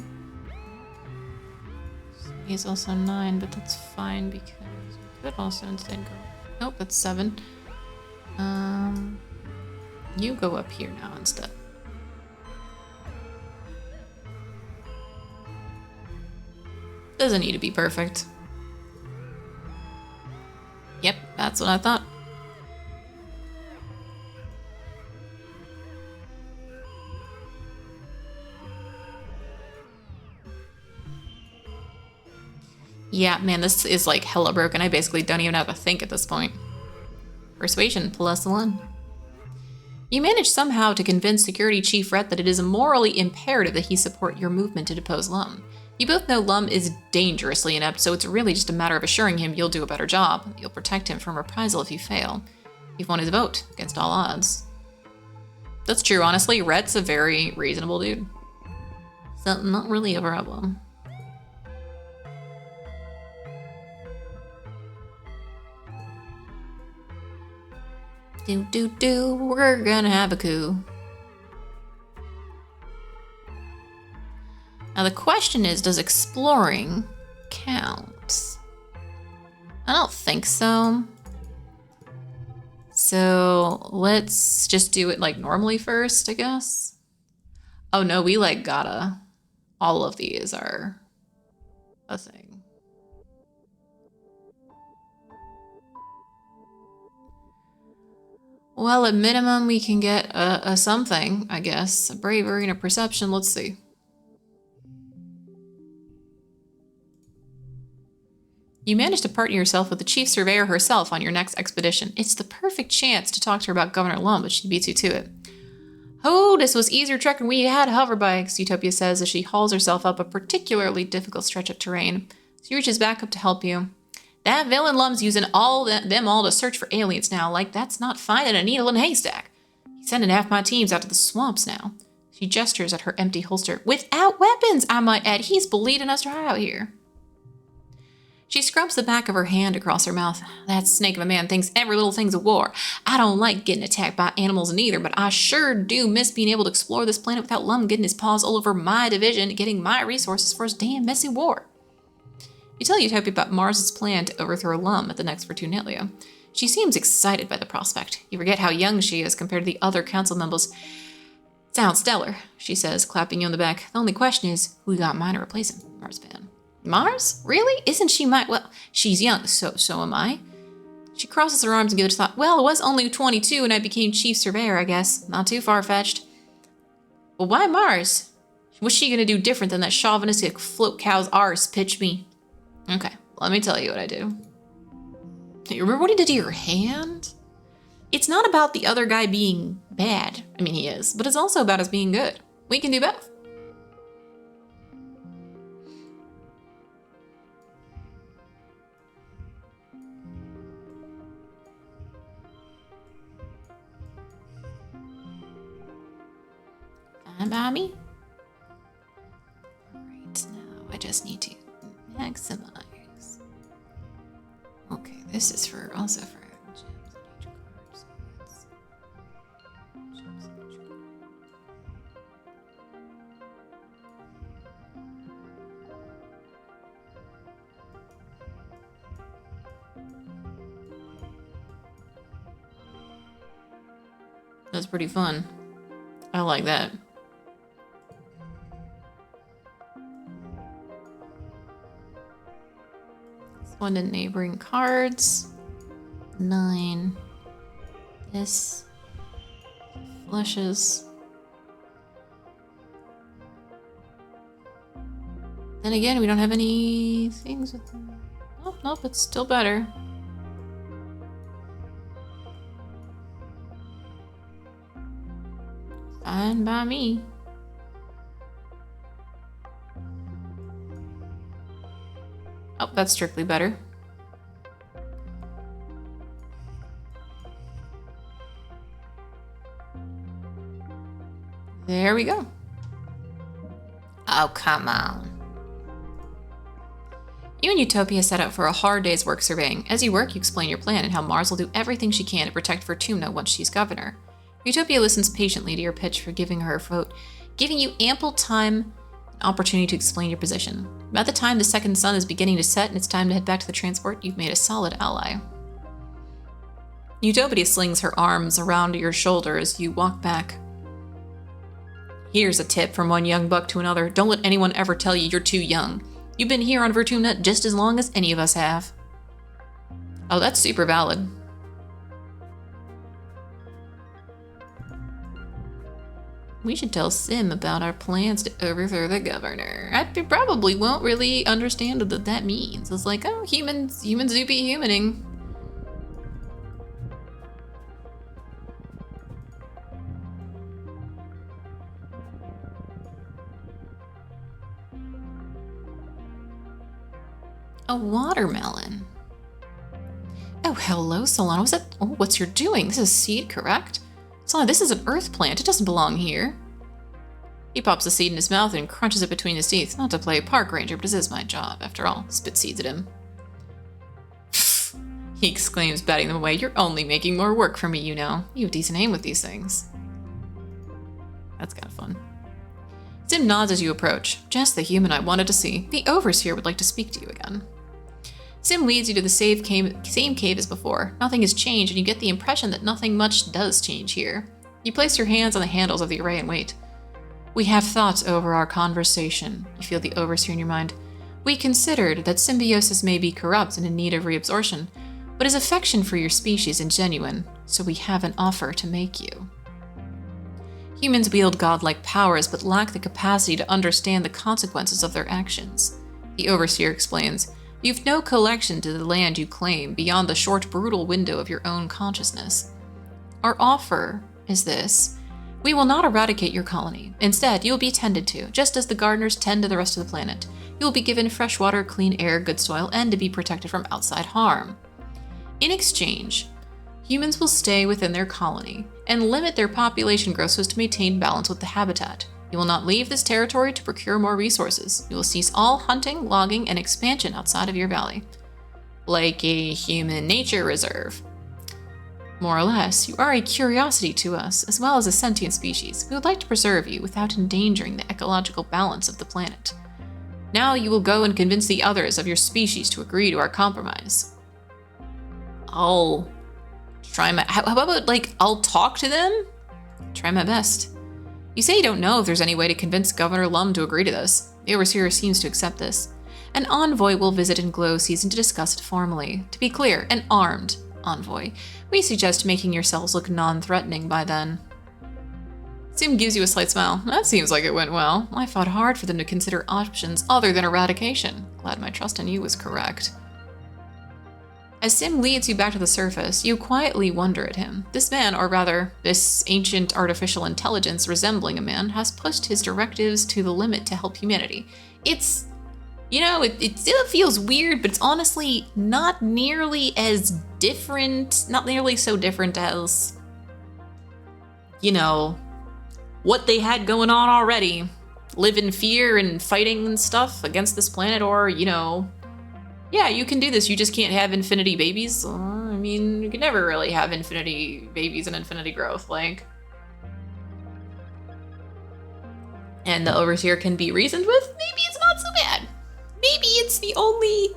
So he's also 9, but that's fine because we could also instead go. Nope, that's 7. You go up here now instead. Doesn't need to be perfect. Yep, that's what I thought. Yeah, man, this is like hella broken. I basically don't even have to think at this point. Persuasion, +1. You managed somehow to convince Security Chief Rhett that it is morally imperative that he support your movement to depose Lum. You both know Lum is dangerously inept, so it's really just a matter of assuring him you'll do a better job. You'll protect him from reprisal if you fail. You've won his vote, against all odds. That's true, honestly. Rhett's a very reasonable dude. So, not really a problem. We're gonna have a coup. Now the question is, does exploring count? I don't think so. So let's just do it like normally first, I guess. Oh no, we like gotta. All of these are a thing. Well, at minimum, we can get a something, I guess. A bravery and a perception. Let's see. You managed to partner yourself with the chief surveyor herself on your next expedition. It's the perfect chance to talk to her about Governor Lum, but she beats you to it. Oh, this was easier trek than we had hover bikes, Utopia says as she hauls herself up a particularly difficult stretch of terrain. She reaches back up to help you. That villain Lum's using them all to search for aliens now, like that's not finding a needle in a haystack. He's sending half my teams out to the swamps now. She gestures at her empty holster. Without weapons, I might add. He's bleeding us dry out here. She scrubs the back of her hand across her mouth. That snake of a man thinks every little thing's a war. I don't like getting attacked by animals neither, but I sure do miss being able to explore this planet without Lum getting his paws all over my division and getting my resources for his damn messy war. You tell Utopia about Mars's plan to overthrow Lum at the next Fortunalia. She seems excited by the prospect. You forget how young she is compared to the other council members. Sounds stellar, she says, clapping you on the back. The only question is, who got mine to replace him? Mars fan. Mars? Really? Isn't she my... Well, she's young, so am I. She crosses her arms and gives a thought. Well, I was only 22 and I became chief surveyor, I guess. Not too far-fetched. Well, why Mars? What's she gonna do different than that chauvinistic float cow's arse pitch me? Okay, let me tell you what I do. You remember what he did to your hand? It's not about the other guy being bad. I mean, he is. But it's also about us being good. We can do both. Fine by me? Alright, now I just need to maximize. Okay, this is for also for gems and each card, so that's gems and each card. That's pretty fun. I like that. This one to neighboring cards. 9. This. Flushes. Then again, we don't have any things with them. Oh, nope, it's still better. Fine by me. Oh, that's strictly better. There we go. Oh, come on. You and Utopia set out for a hard day's work surveying. As you work, you explain your plan and how Mars will do everything she can to protect Fortuna once she's governor. Utopia listens patiently to your pitch for giving her a vote, giving you ample time and opportunity to explain your position. By the time the second sun is beginning to set and it's time to head back to the transport, you've made a solid ally. Utopia slings her arms around your shoulder as you walk back. Here's a tip from one young buck to another. Don't let anyone ever tell you you're too young. You've been here on Fortuna just as long as any of us have. Oh, that's super valid. We should tell Sim about our plans to overthrow the governor. I probably won't really understand what that means. It's like, oh, humans do be humaning. A watermelon. Oh, hello, Solana. What's that? Oh, what's you're doing? This is seed, correct? Solana, this is an earth plant. It doesn't belong here. He pops the seed in his mouth and crunches it between his teeth. Not to play park ranger, but this is my job, after all. Spit seeds at him. He exclaims, batting them away. You're only making more work for me, you know. You have decent aim with these things. That's kind of fun. Sim nods as you approach. Just the human I wanted to see. The Overseer would like to speak to you again. Sim leads you to the same cave as before. Nothing has changed, and you get the impression that nothing much does change here. You place your hands on the handles of the array and wait. We have thought over our conversation, you feel the Overseer in your mind. We considered that symbiosis may be corrupt and in need of reabsorption, but his affection for your species is genuine, so we have an offer to make you. Humans wield godlike powers, but lack the capacity to understand the consequences of their actions. The Overseer explains. You've no connection to the land you claim beyond the short, brutal window of your own consciousness. Our offer is this. We will not eradicate your colony. Instead, you will be tended to, just as the gardeners tend to the rest of the planet. You will be given fresh water, clean air, good soil, and to be protected from outside harm. In exchange, humans will stay within their colony and limit their population growth so as to maintain balance with the habitat. You will not leave this territory to procure more resources. You will cease all hunting, logging, and expansion outside of your valley. Like a human nature reserve. More or less, you are a curiosity to us, as well as a sentient species. We would like to preserve you without endangering the ecological balance of the planet. Now you will go and convince the others of your species to agree to our compromise. I'll try my... How about, like, I'll talk to them? Try my best. You say you don't know if there's any way to convince Governor Lum to agree to this. The Overseer seems to accept this. An envoy will visit in Glow Season to discuss it formally. To be clear, an armed envoy. We suggest making yourselves look non-threatening by then. Sim gives you a slight smile. That seems like it went well. I fought hard for them to consider options other than eradication. Glad my trust in you was correct. As Sim leads you back to the surface, you quietly wonder at him. This man, or rather, this ancient artificial intelligence resembling a man, has pushed his directives to the limit to help humanity. It's, you know, it still feels weird, but it's honestly not nearly as different, not nearly so different as, you know, what they had going on already. Live in fear and fighting and stuff against this planet, or, you know, yeah, you can do this, you just can't have infinity babies. I mean, you can never really have infinity babies and infinity growth, like. And the Overseer can be reasoned with? Maybe it's not so bad. Maybe it's the only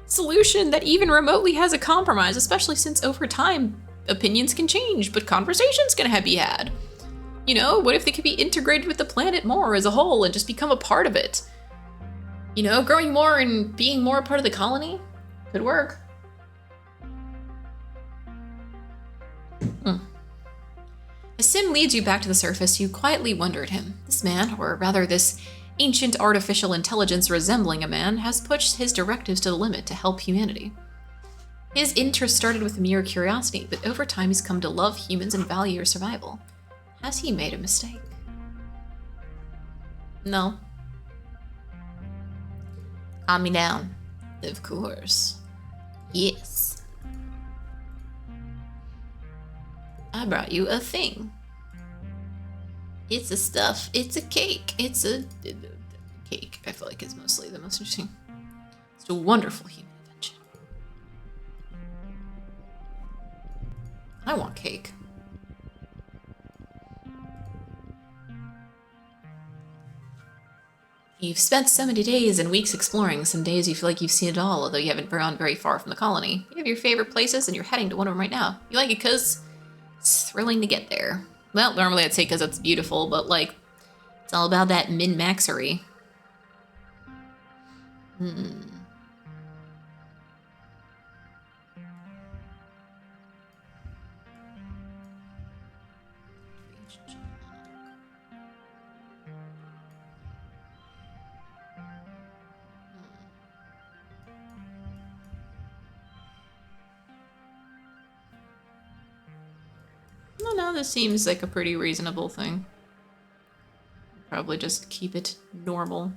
solution that even remotely has a compromise, especially since over time, opinions can change, but conversations can be had. You know, what if they could be integrated with the planet more as a whole and just become a part of it? You know, growing more and being more a part of the colony could work. As Sim leads you back to the surface, you quietly wonder at him. This man, or rather this ancient artificial intelligence resembling a man, has pushed his directives to the limit to help humanity. His interest started with mere curiosity, but over time he's come to love humans and value your survival. Has he made a mistake? No. Calm me down. Of course. Yes. I brought you a thing. It's a stuff. It's a cake. It's a cake. I feel like it's mostly the most interesting. It's a wonderful human invention. I want cake. You've spent so many days and weeks exploring. Some days you feel like you've seen it all, although you haven't gone very far from the colony. You have your favorite places and you're heading to one of them right now. You like it because it's thrilling to get there. Well, normally I'd say because it's beautiful, but like, it's all about that min-maxery. No, this seems like a pretty reasonable thing. Probably just keep it normal.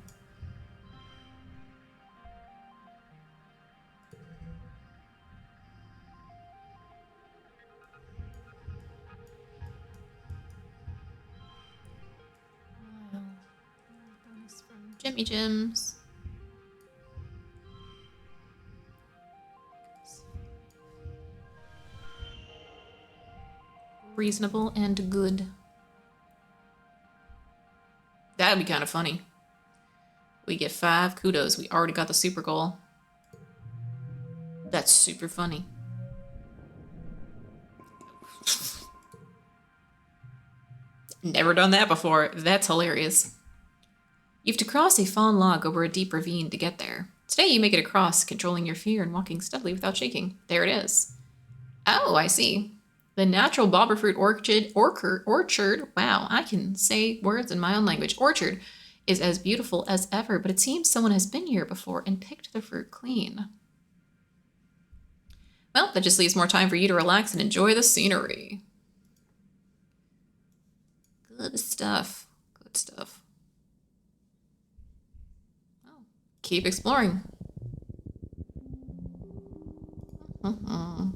Bonus from Jimmy Jims. Reasonable and good. That'd be kind of funny. We get 5 kudos. We already got the super goal. That's super funny. Never done that before. That's hilarious. You have to cross a fallen log over a deep ravine to get there. Today you make it across, controlling your fear and walking steadily without shaking. There it is. Oh, I see. The natural bobber fruit orchard, wow, I can say words in my own language. Orchard is as beautiful as ever, but it seems someone has been here before and picked the fruit clean. Well, that just leaves more time for you to relax and enjoy the scenery. Good stuff. Good stuff. Oh, keep exploring. Oh,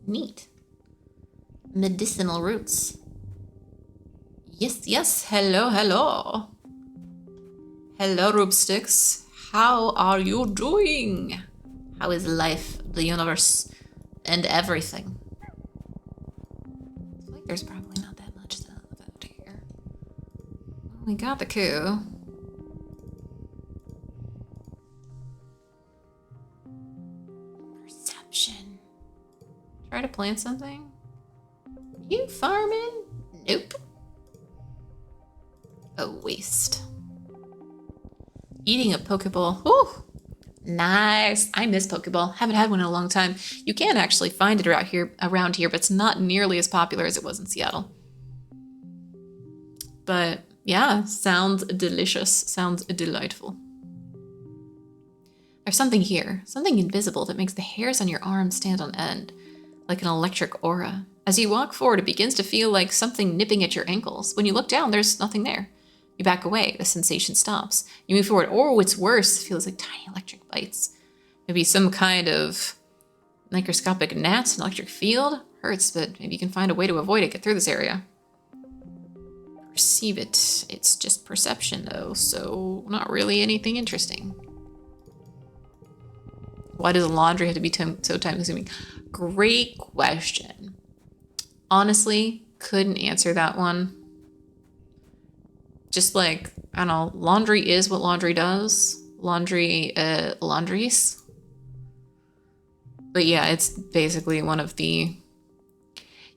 neat. Medicinal roots. Yes, hello. Hello, Rubesticks. How are you doing? How is life, the universe, and everything? I feel like there's probably not that much stuff out here. We got the coup. Perception. Try to plant something? You farming? Nope. A waste. Eating a Pokeball. Ooh, nice. I miss Pokeball. Haven't had one in a long time. You can actually find it around here, but it's not nearly as popular as it was in Seattle. But yeah, sounds delicious. Sounds delightful. There's something here, something invisible that makes the hairs on your arms stand on end, like an electric aura. As you walk forward, it begins to feel like something nipping at your ankles. When you look down, there's nothing there. You back away, the sensation stops. You move forward, or what's worse, it feels like tiny electric bites. Maybe some kind of microscopic gnat, an electric field. Hurts, but maybe you can find a way to avoid it, get through this area. Perceive it. It's just perception, though, so not really anything interesting. Why does laundry have to be so time-consuming? Great question. Honestly, couldn't answer that one. Just like, I don't know, laundry is what laundry does. laundries. But yeah, it's basically one of the...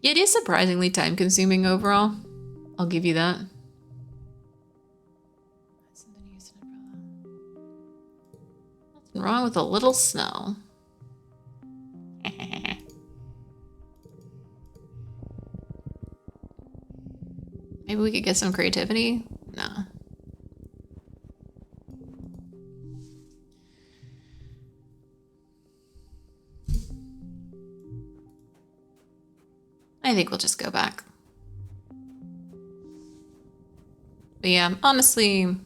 Yeah, it is surprisingly time-consuming overall. I'll give you that. Nothing wrong with a little snow. Maybe we could get some creativity? Nah. I think we'll just go back. But yeah, honestly,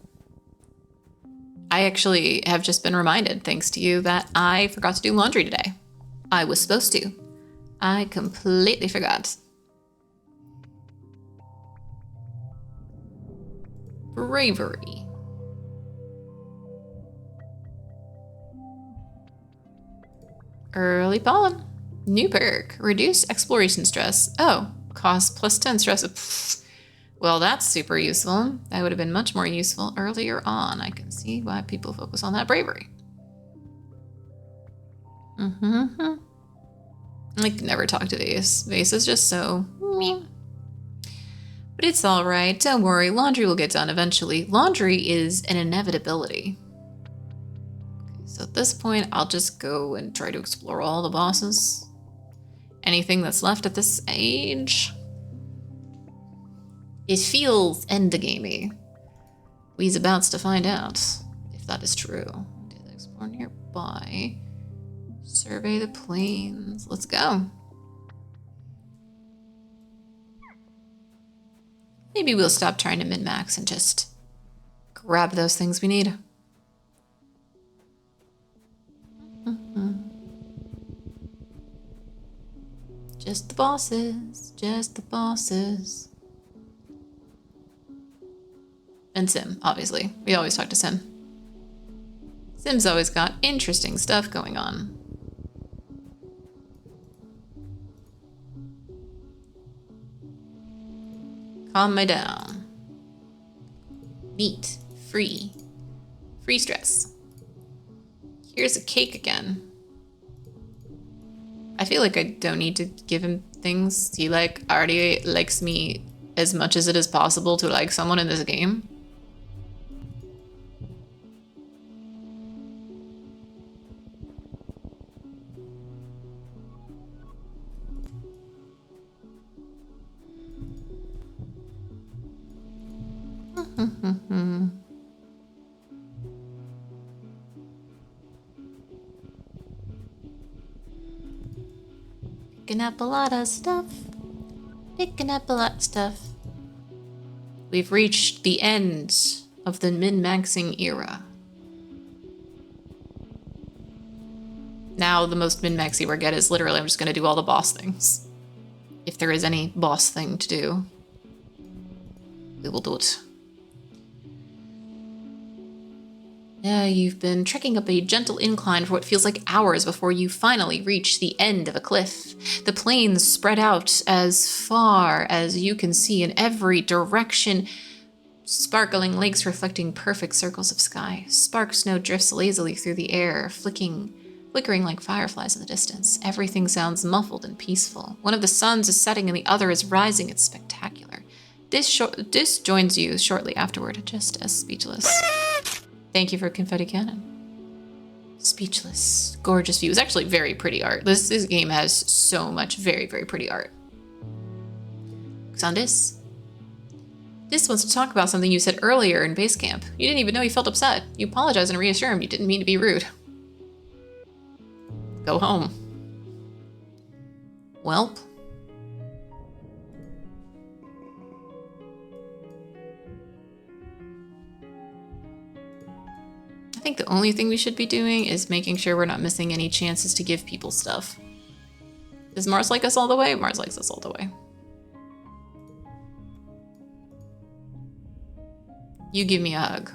I actually have just been reminded, thanks to you, that I forgot to do laundry today. I was supposed to. I completely forgot. Bravery. Early pollen. New perk. Reduce exploration stress. Oh, cost plus 10 stress. Pfft. Well, that's super useful. That would have been much more useful earlier on. I can see why people focus on that bravery. I can never talk to Vase. Vase is just so meh. But it's all right. Don't worry. Laundry will get done eventually. Laundry is an inevitability. Okay, so at this point, I'll just go and try to explore all the bosses. Anything that's left at this age. It feels endgamey. We's about to find out if that is true. Explore nearby. Survey the plains. Let's go. Maybe we'll stop trying to min-max and just grab those things we need. Just the bosses. Just the bosses. And Sim, obviously. We always talk to Sim. Sim's always got interesting stuff going on. Calm me down. Neat. Free. Free stress. Here's a cake again. I feel like I don't need to give him things. He already likes me as much as it is possible to like someone in this game. Picking up a lot of stuff. Picking up a lot of stuff. We've reached the end of the min-maxing era. Now the most min-maxy we're get is literally I'm just going to do all the boss things. If there is any boss thing to do, we will do it. Yeah, you've been trekking up a gentle incline for what feels like hours before you finally reach the end of a cliff. The plains spread out as far as you can see in every direction, sparkling lakes reflecting perfect circles of sky. Spark snow drifts lazily through the air, flickering like fireflies in the distance. Everything sounds muffled and peaceful. One of the suns is setting and the other is rising. It's spectacular. Dis joins you shortly afterward, just as speechless. Thank you for confetti cannon. Speechless. Gorgeous view. It's actually very pretty art. This game has so much very, very pretty art. Xandis. Dis wants to talk about something you said earlier in base camp. You didn't even know he felt upset. You apologized and reassured him you didn't mean to be rude. Go home. Welp. I think the only thing we should be doing is making sure we're not missing any chances to give people stuff. Does Mars like us all the way? Mars likes us all the way. You give me a hug.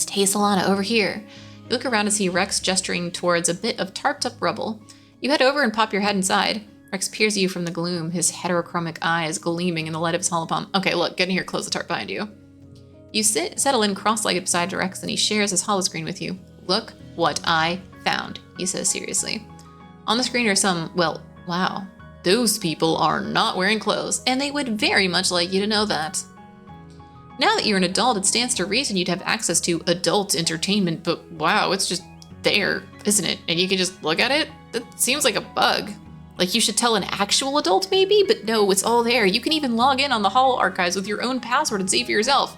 Hey, Solana, over here. You look around and see Rex gesturing towards a bit of tarped up rubble. You head over and pop your head inside. Rex peers at you from the gloom, his heterochromic eyes gleaming in the light of his hollow palm. Okay, look, get in here, close the tarp behind you. You settle in cross-legged beside Rex and he shares his holoscreen with you. Look what I found, he says seriously. On the screen are some, well, wow. Those people are not wearing clothes, and they would very much like you to know that. Now that you're an adult, it stands to reason you'd have access to adult entertainment, but wow, it's just there, isn't it? And you can just look at it? That seems like a bug. Like you should tell an actual adult maybe, but no, it's all there. You can even log in on the Holo archives with your own password and see for yourself.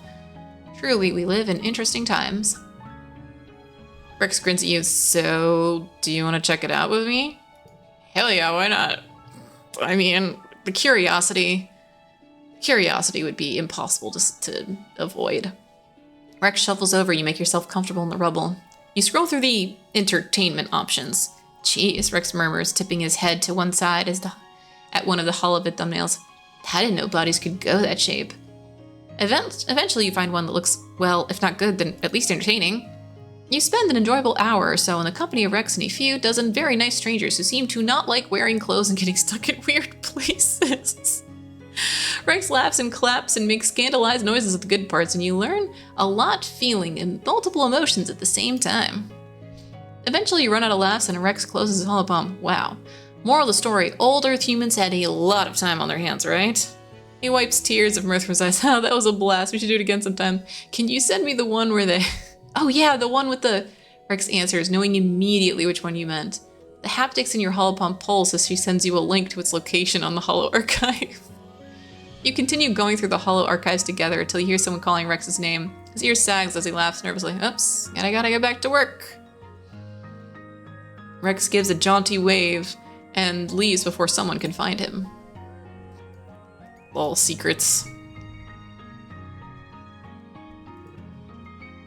Truly, we live in interesting times. Rex grins at you. So, do you want to check it out with me? Hell yeah, why not? I mean, the curiosity would be impossible to avoid. Rex shuffles over, you make yourself comfortable in the rubble. You scroll through the entertainment options. Jeez, Rex murmurs, tipping his head to one side at one of the Holovid thumbnails. I didn't know bodies could go that shape. Eventually you find one that looks, well, if not good, then at least entertaining. You spend an enjoyable hour or so in the company of Rex and a few dozen very nice strangers who seem to not like wearing clothes and getting stuck in weird places. Rex laughs and claps and makes scandalized noises at the good parts, and you learn a lot feeling and multiple emotions at the same time. Eventually you run out of laughs and Rex closes his holopalm. Wow. Moral of the story, old Earth humans had a lot of time on their hands, right? He wipes tears of mirth from his eyes. Oh, that was a blast. We should do it again sometime. Can you send me the one where they... Oh yeah, the one with the... Rex answers, knowing immediately which one you meant. The haptics in your holopalm pulse as she sends you a link to its location on the Holo archive. You continue going through the Holo archives together until you hear someone calling Rex's name. His ear sags as he laughs nervously. Oops, I gotta get back to work. Rex gives a jaunty wave and leaves before someone can find him. Lol, secrets.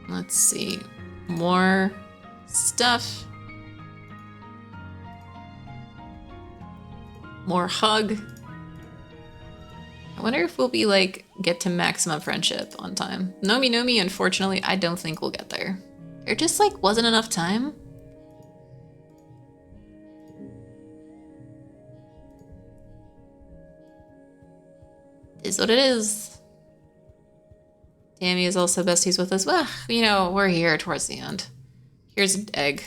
Let's see. More stuff. More hug. I wonder if we'll be like, get to maximum friendship on time. Nomi, unfortunately, I don't think we'll get there. There just like wasn't enough time. Is what it is. Tammy is also besties with us. Well, you know, we're here towards the end. Here's an egg.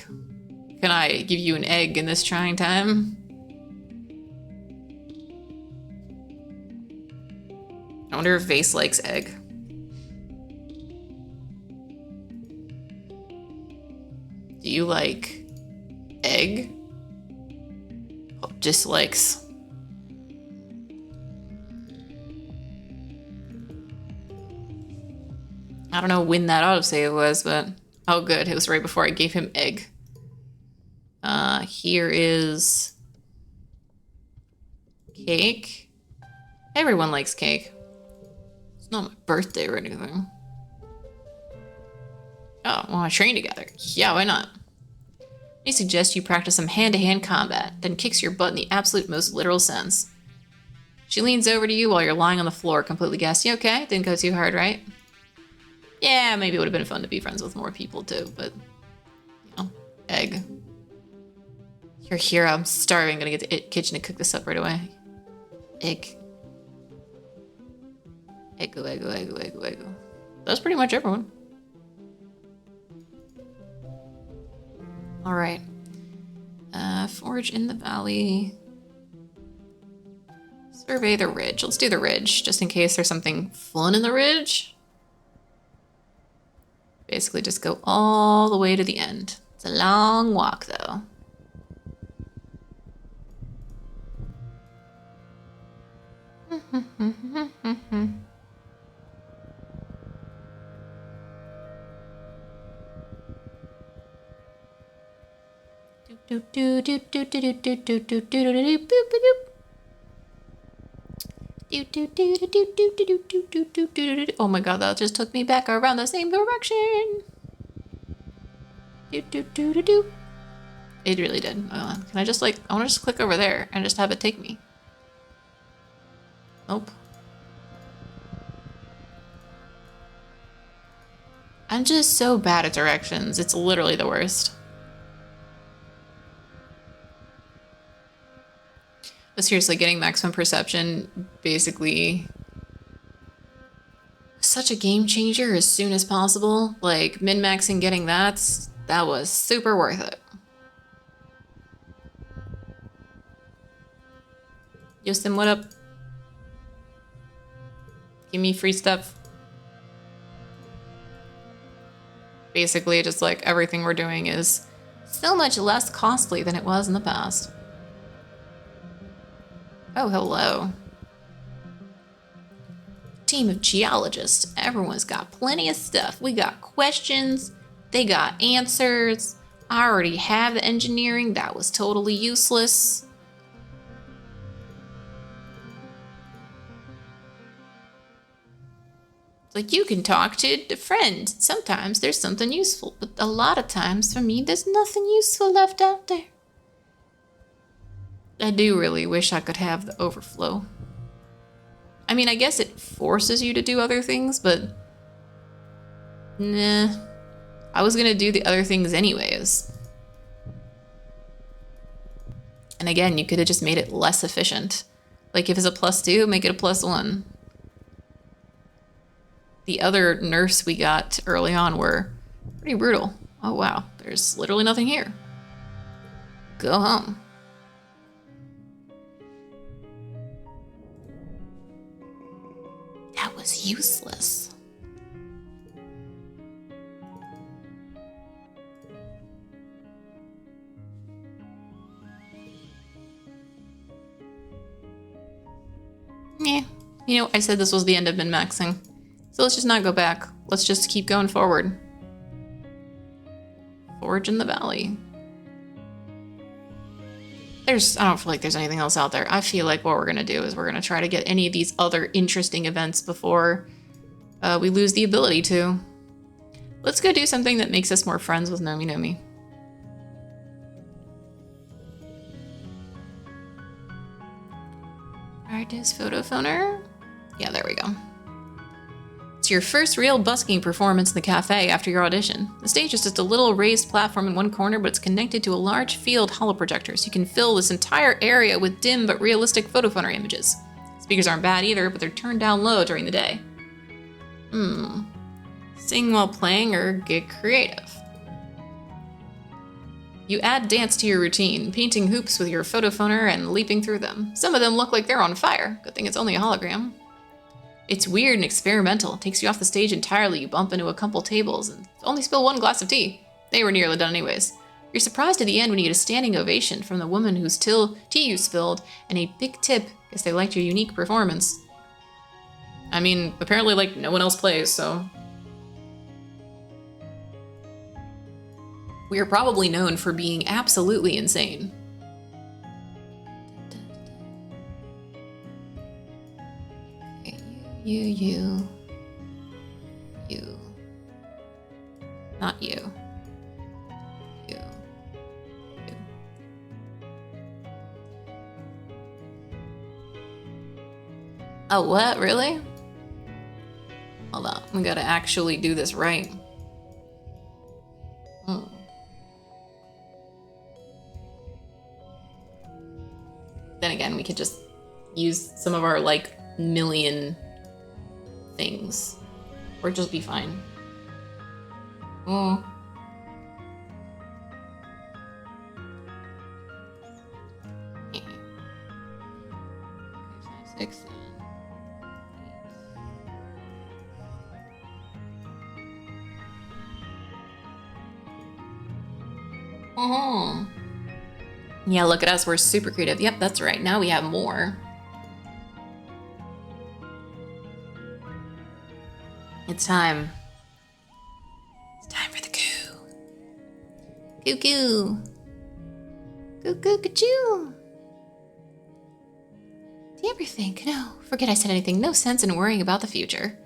Can I give you an egg in this trying time? I wonder if Vase likes egg. Do you like egg? Oh, dislikes. I don't know when that autosave was, but oh good, it was right before I gave him egg. Here is cake. Everyone likes cake. It's not my birthday or anything. Oh, well, I train together. Yeah, why not? He suggests you practice some hand-to-hand combat, then kicks your butt in the absolute most literal sense. She leans over to you while you're lying on the floor, completely gassed. You okay? Didn't go too hard, right? Yeah, maybe it would have been fun to be friends with more people too, but, you know, egg. You're here, I'm starving. Gonna get to the kitchen to cook this up right away. Egg. Eggo. That's pretty much everyone. All right. Forage in the valley. Survey the ridge. Let's do the ridge, just in case there's something fun in the ridge. Basically just go all the way to the end. It's a long walk though. Oh my god, that just took me back around the same direction. It really did. Can I just like, I want to just click over there and just have it take me. Nope. I'm just so bad at directions. It's literally the worst. But seriously, getting maximum perception basically Such a game changer as soon as possible. Like, min-maxing getting that was super worth it. Justin, what up? Give me free stuff. Basically, just like everything we're doing is so much less costly than it was in the past. Oh, hello. Team of geologists. Everyone's got plenty of stuff. We got questions. They got answers. I already have the engineering. That was totally useless. Like, you can talk to a friend. Sometimes there's something useful, but a lot of times for me, there's nothing useful left out there. I do really wish I could have the overflow. I mean, I guess it forces you to do other things, but nah. I was gonna do the other things anyways. And again, you could have just made it less efficient. Like, if it's a +2, make it a +1. The other nurse we got early on were pretty brutal. Oh wow, there's literally nothing here. Go home. That was useless. Yeah, you know, I said this was the end of min-maxing. So let's just not go back. Let's just keep going forward. Forge in the valley. I don't feel like there's anything else out there. I feel like what we're gonna do is we're gonna try to get any of these other interesting events before we lose the ability to. Let's go do something that makes us more friends with Nomi Nomi. Artist photo phoner? Yeah, there we go. It's your first real busking performance in the cafe after your audition. The stage is just a little raised platform in one corner, but it's connected to a large field holoprojector, so you can fill this entire area with dim but realistic photophoner images. Speakers aren't bad either, but they're turned down low during the day. Sing while playing or get creative. You add dance to your routine, painting hoops with your photophoner and leaping through them. Some of them look like they're on fire. Good thing it's only a hologram. It's weird and experimental. It takes you off the stage entirely. You bump into a couple tables and only spill one glass of tea. They were nearly done anyways. You're surprised at the end when you get a standing ovation from the woman whose tea you spilled and a big tip because they liked your unique performance. I mean, apparently, like, no one else plays, so. We are probably known for being absolutely insane. You. Not you. You. Oh, what? Really? Hold on. We gotta actually do this right. Then again, we could just use some of our, like, million things. Or just be fine. Okay, 5, 6, 7, 8. Yeah, look at us. We're super creative. Yep, that's right. Now we have more. It's time. It's time for the coo. Coo coo. Coo coo coo. Do you ever think, no, forget I said anything. No sense in worrying about the future.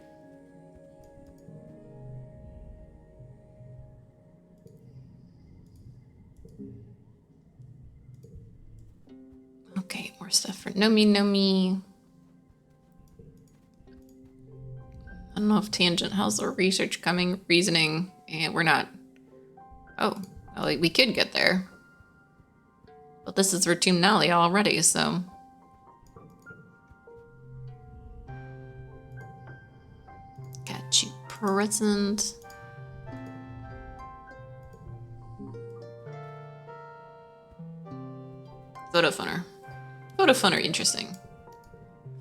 Okay, more stuff for Nomi Nomi. I don't know if Tangent has the research coming, reasoning, and we're not. Oh, well, we could get there. But this is Vertumnali already, so. Okay. present. Photo phoner. Photo phoner, interesting.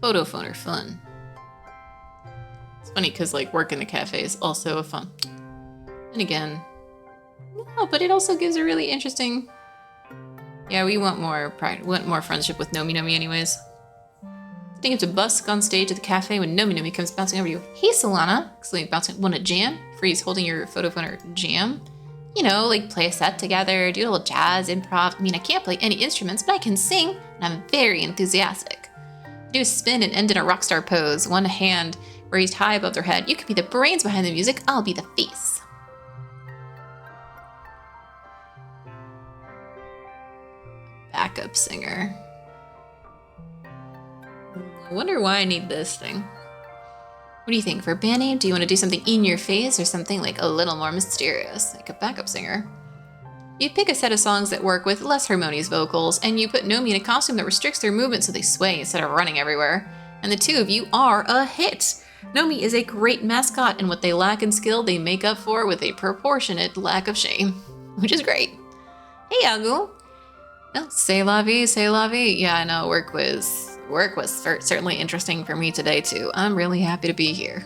Photo phoner, fun. It's funny because like work in a cafe is also a fun. And again, no, but it also gives a really interesting. Yeah, we want more pride. We want more friendship with Nomi Nomi, anyways. Sitting up to busk on stage at the cafe when Nomi Nomi comes bouncing over you. Hey, Solana! Exclaiming, bouncing. Want a jam? Freeze, holding your photo phoner jam. You know, like play a set together, do a little jazz, improv. I mean, I can't play any instruments, but I can sing, and I'm very enthusiastic. Do a spin and end in a rock star pose, one hand raised high above their head. You can be the brains behind the music, I'll be the face. Backup singer. I wonder why I need this thing. What do you think? For a band name, do you want to do something in your face or something like a little more mysterious, like a backup singer? You pick a set of songs that work with less harmonious vocals, and you put Nomi in a costume that restricts their movement so they sway instead of running everywhere. And the two of you are a hit! Nomi is a great mascot, and what they lack in skill, they make up for with a proportionate lack of shame. Which is great. Hey, Agu! Well, c'est la vie, c'est la vie. Yeah, I know, work was certainly interesting for me today, too. I'm really happy to be here.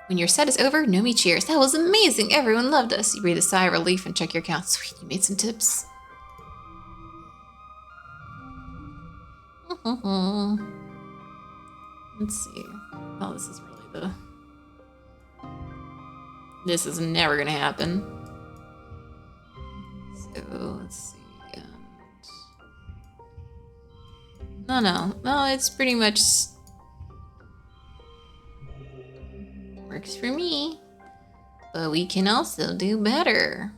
When your set is over, Nomi cheers. That was amazing! Everyone loved us. You breathe a sigh of relief and check your account. Sweet, you made some tips. Let's see. Oh, this is really the... This is never gonna happen. So, let's see. No, it's pretty much works for me, but we can also do better.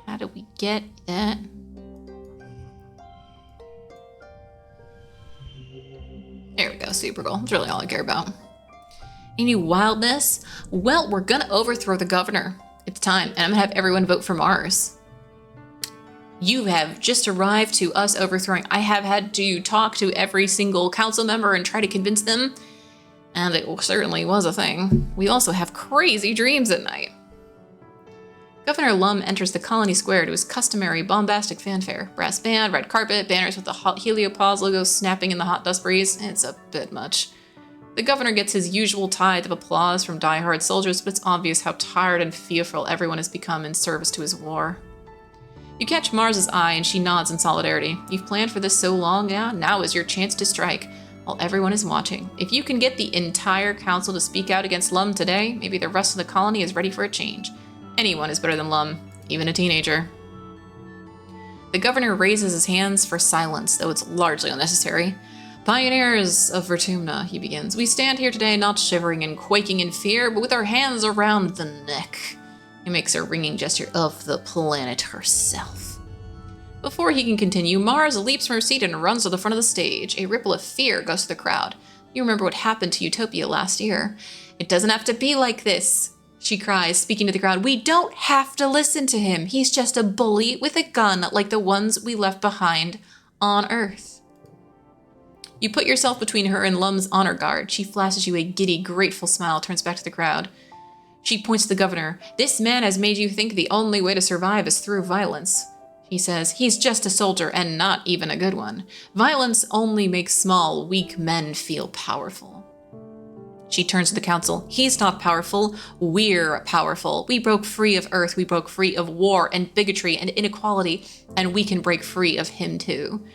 How do we get that? There we go, super goal. That's really all I care about. Any wildness? Well, we're gonna overthrow the governor. It's time, and I'm gonna have everyone vote for Mars. You have just arrived to us overthrowing. I have had to talk to every single council member and try to convince them, and it certainly was a thing. We also have crazy dreams at night. Governor Lum enters the colony square to his customary bombastic fanfare. Brass band, red carpet, banners with the Heliopause logo snapping in the hot dust breeze. It's a bit much. The governor gets his usual tithe of applause from die-hard soldiers, but it's obvious how tired and fearful everyone has become in service to his war. You catch Mars's eye and she nods in solidarity. You've planned for this so long, yeah? Now is your chance to strike, while everyone is watching. If you can get the entire council to speak out against Lum today, maybe the rest of the colony is ready for a change. Anyone is better than Lum, even a teenager. The governor raises his hands for silence, though it's largely unnecessary. Pioneers of Vertumna, he begins. We stand here today not shivering and quaking in fear, but with our hands around the neck. He makes a ringing gesture of the planet herself. Before he can continue, Mars leaps from her seat and runs to the front of the stage. A ripple of fear goes to the crowd. You remember what happened to Utopia last year. It doesn't have to be like this, she cries, speaking to the crowd. We don't have to listen to him. He's just a bully with a gun like the ones we left behind on Earth. You put yourself between her and Lum's honor guard. She flashes you a giddy, grateful smile, turns back to the crowd. She points to the governor. This man has made you think the only way to survive is through violence. He says, he's just a soldier and not even a good one. Violence only makes small, weak men feel powerful. She turns to the council. He's not powerful. We're powerful. We broke free of Earth. We broke free of war and bigotry and inequality, and we can break free of him too.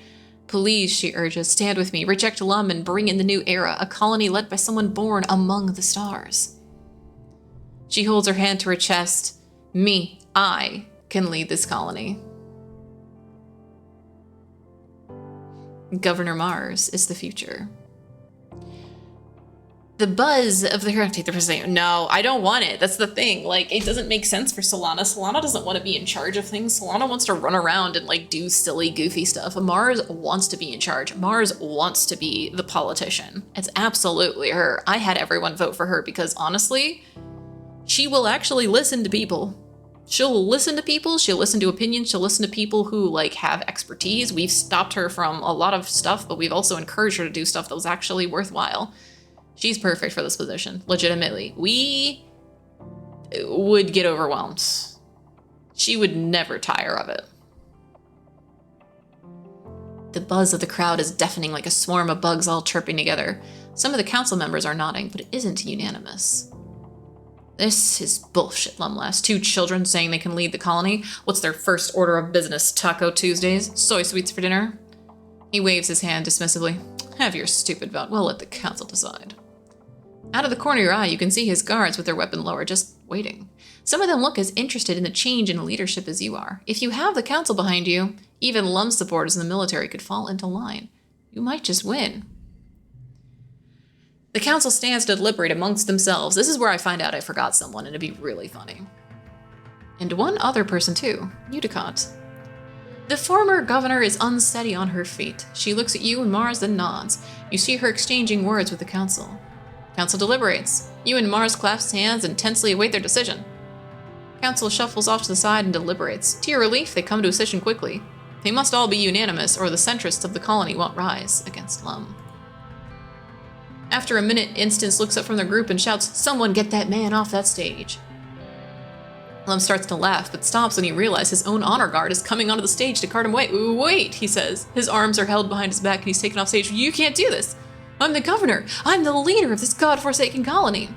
Please, she urges, stand with me, reject Lum, and bring in the new era, a colony led by someone born among the stars. She holds her hand to her chest. I can lead this colony. Governor Mars is the future. The buzz of the take the president. No, I don't want it. That's the thing. Like, it doesn't make sense for Solana. Solana doesn't want to be in charge of things. Solana wants to run around and like do silly, goofy stuff. Mars wants to be in charge. Mars wants to be the politician. It's absolutely her. I had everyone vote for her because honestly, she will actually listen to people. She'll listen to people, she'll listen to opinions, she'll listen to people who, like, have expertise. We've stopped her from a lot of stuff, but we've also encouraged her to do stuff that was actually worthwhile. She's perfect for this position, legitimately. We would get overwhelmed. She would never tire of it. The buzz of the crowd is deafening like a swarm of bugs all chirping together. Some of the council members are nodding, but it isn't unanimous. This is bullshit, Lumlass. 2 children saying they can lead the colony. What's their first order of business? Taco Tuesdays? Soy sweets for dinner? He waves his hand dismissively. Have your stupid vote. We'll let the council decide. Out of the corner of your eye, you can see his guards with their weapon lowered, just waiting. Some of them look as interested in the change in leadership as you are. If you have the council behind you, even Lum's supporters in the military could fall into line. You might just win. The council stands to deliberate amongst themselves. This is where I find out I forgot someone, and it'd be really funny. And one other person too, Uticott. The former governor is unsteady on her feet. She looks at you and Mars, then nods. You see her exchanging words with the council. Council deliberates. You and Mars clasp hands and tensely await their decision. Council shuffles off to the side and deliberates. To your relief, they come to a decision quickly. They must all be unanimous, or the centrists of the colony won't rise against Lum. After a minute, Instance looks up from the group and shouts, "Someone get that man off that stage." Lum starts to laugh, but stops when he realizes his own honor guard is coming onto the stage to cart him away. "Wait," he says. His arms are held behind his back and he's taken off stage. "You can't do this. I'm the governor. I'm the leader of this god-forsaken colony."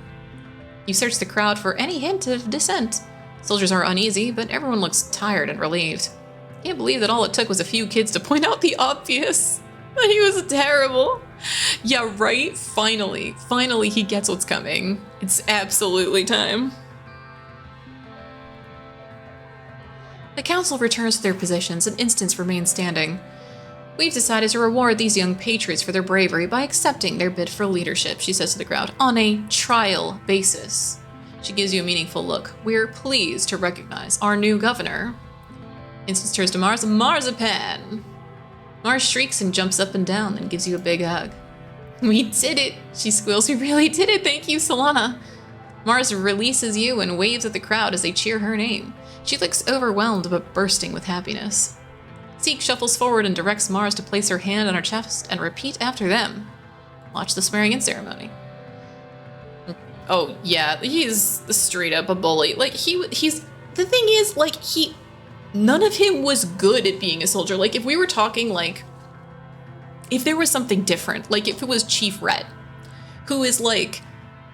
You search the crowd for any hint of dissent. Soldiers are uneasy, but everyone looks tired and relieved. Can't believe that all it took was a few kids to point out the obvious. That he was terrible. Yeah, right? Finally he gets what's coming. It's absolutely time. The council returns to their positions and Instance remains standing. We've decided to reward these young patriots for their bravery by accepting their bid for leadership, she says to the crowd, on a trial basis. She gives you a meaningful look. We're pleased to recognize our new governor. Instance turns to Mars. Marzipan! Mars shrieks and jumps up and down, then gives you a big hug. We did it, she squeals. We really did it. Thank you, Solana. Mars releases you and waves at the crowd as they cheer her name. She looks overwhelmed but bursting with happiness. Zeke shuffles forward and directs Mars to place her hand on her chest and repeat after them. Watch the swearing-in ceremony. Oh, yeah, he's straight up a bully. Like, he's... The thing is, like, none of him was good at being a soldier. Like, if we were talking, like... If there was something different, like if it was Chief Red, who is, like,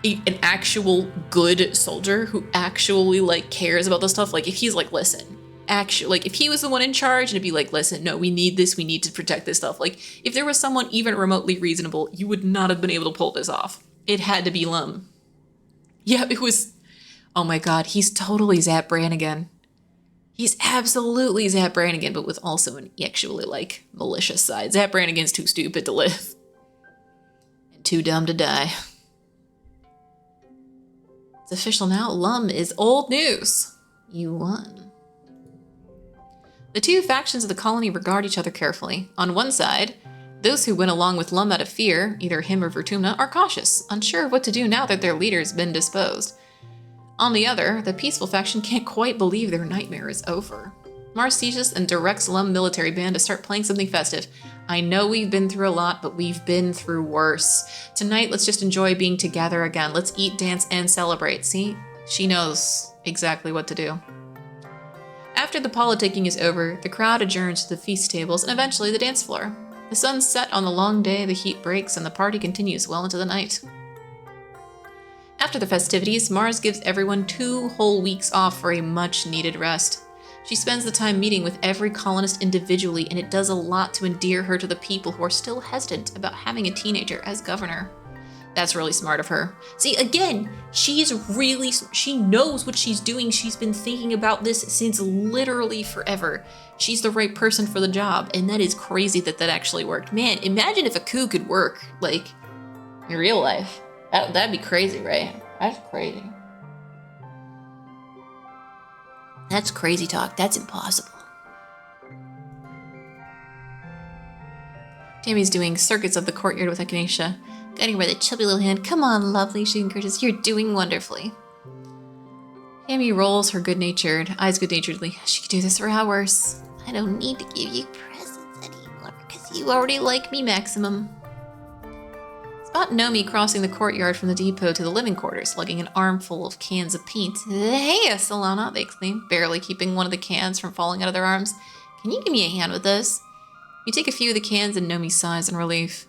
an actual good soldier who actually, like, cares about this stuff, like, if he's like, listen... Actually, like, if he was the one in charge and it'd be like, listen, no, we need this, we need to protect this stuff. Like, if there was someone even remotely reasonable, you would not have been able to pull this off. It had to be Lum. Yeah, it was, oh my god, he's totally Zap Brannigan. He's absolutely Zap Brannigan, but with also an actually, like, malicious side. Zap Brannigan's too stupid to live. And too dumb to die. It's official now, Lum is old news. You won. The two factions of the colony regard each other carefully. On one side, those who went along with Lum out of fear, either him or Vertumna, are cautious, unsure of what to do now that their leader's been disposed. On the other, the peaceful faction can't quite believe their nightmare is over. Mars seizes and directs Lum military band to start playing something festive. I know we've been through a lot, but we've been through worse. Tonight, let's just enjoy being together again. Let's eat, dance, and celebrate. See? She knows exactly what to do. After the politicking is over, the crowd adjourns to the feast tables and eventually the dance floor. The sun's set on the long day, the heat breaks, and the party continues well into the night. After the festivities, Mars gives everyone 2 whole weeks off for a much-needed rest. She spends the time meeting with every colonist individually, and it does a lot to endear her to the people who are still hesitant about having a teenager as governor. That's really smart of her. See, again, she knows what she's doing. She's been thinking about this since literally forever. She's the right person for the job, and that is crazy that that actually worked. Man, imagine if a coup could work, like, in real life. That'd be crazy, right? That's crazy. That's crazy talk. That's impossible. Tammy's doing circuits of the courtyard with Echinacea, guiding her by the chubby little hand. Come on, lovely, she encourages. You're doing wonderfully. Amy rolls her eyes good-naturedly. She could do this for hours. I don't need to give you presents anymore because you already like me maximum. Spot Nomi crossing the courtyard from the depot to the living quarters, lugging an armful of cans of paint. Hey, Solana, they exclaim, barely keeping one of the cans from falling out of their arms. Can you give me a hand with this? You take a few of the cans and Nomi sighs in relief.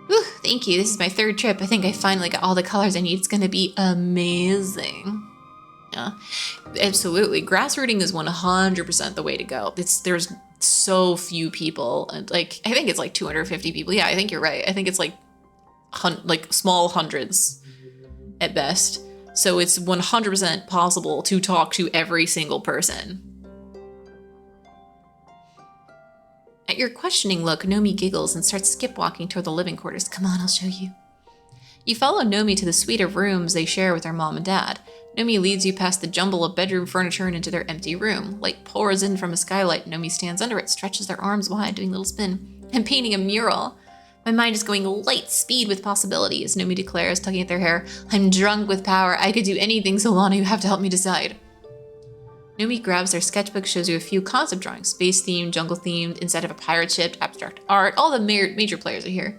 Whew, thank you. This is my 3rd trip. I think I finally got all the colors I need. It's going to be amazing. Yeah, absolutely. Grassrooting is 100% the way to go. There's so few people, and like I think it's like 250 people. Yeah, I think you're right. I think it's like small hundreds at best. So it's 100% possible to talk to every single person. At your questioning look, Nomi giggles and starts skip-walking toward the living quarters. Come on, I'll show you. You follow Nomi to the suite of rooms they share with their mom and dad. Nomi leads you past the jumble of bedroom furniture and into their empty room. Light pours in from a skylight. Nomi stands under it, stretches their arms wide, doing a little spin. I'm painting a mural. My mind is going light speed with possibilities, Nomi declares, tugging at their hair. I'm drunk with power. I could do anything, Solana. You have to help me decide. Nomi grabs their sketchbook, shows you a few concept drawings. Space-themed, jungle-themed, inside of a pirate ship, abstract art. All the major players are here.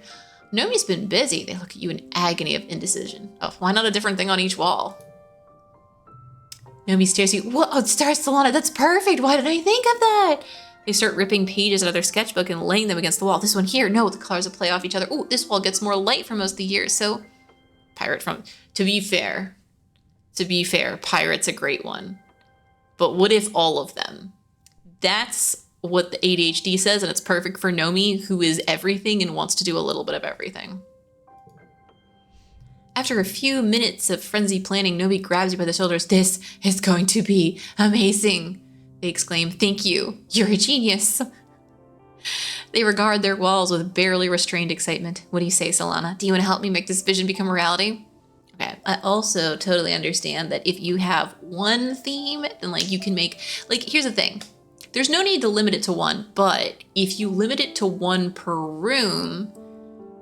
Nomi's been busy. They look at you in agony of indecision. Oh, why not a different thing on each wall? Nomi stares at you. Whoa, stars, Solana. That's perfect. Why didn't I think of that? They start ripping pages out of their sketchbook and laying them against the wall. This one here. No, the colors will play off each other. Ooh, this wall gets more light for most of the year. So, pirate from... To be fair, pirate's a great one. But what if all of them? That's what the ADHD says, and it's perfect for Nomi, who is everything and wants to do a little bit of everything. After a few minutes of frenzied planning, Nomi grabs you by the shoulders. This is going to be amazing, they exclaim. Thank you. You're a genius. They regard their walls with barely restrained excitement. What do you say, Solana? Do you want to help me make this vision become a reality? Okay. I also totally understand that if you have one theme, then like you can make, like, here's the thing. There's no need to limit it to one, but if you limit it to one per room,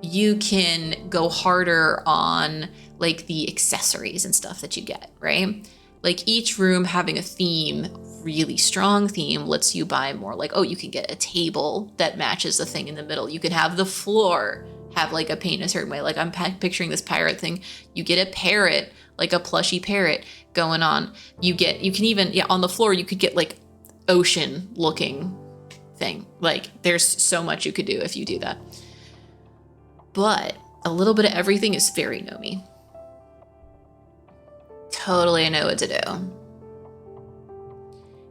you can go harder on like the accessories and stuff that you get, right? Like each room having a theme, really strong theme, lets you buy more. Like, oh, you can get a table that matches the thing in the middle. You can have the floor have like a paint a certain way. Like I'm picturing this pirate thing. You get a parrot, like a plushy parrot going on. You can even, yeah, on the floor, you could get like ocean looking thing. Like there's so much you could do if you do that. But a little bit of everything is very Nomi. Totally know what to do.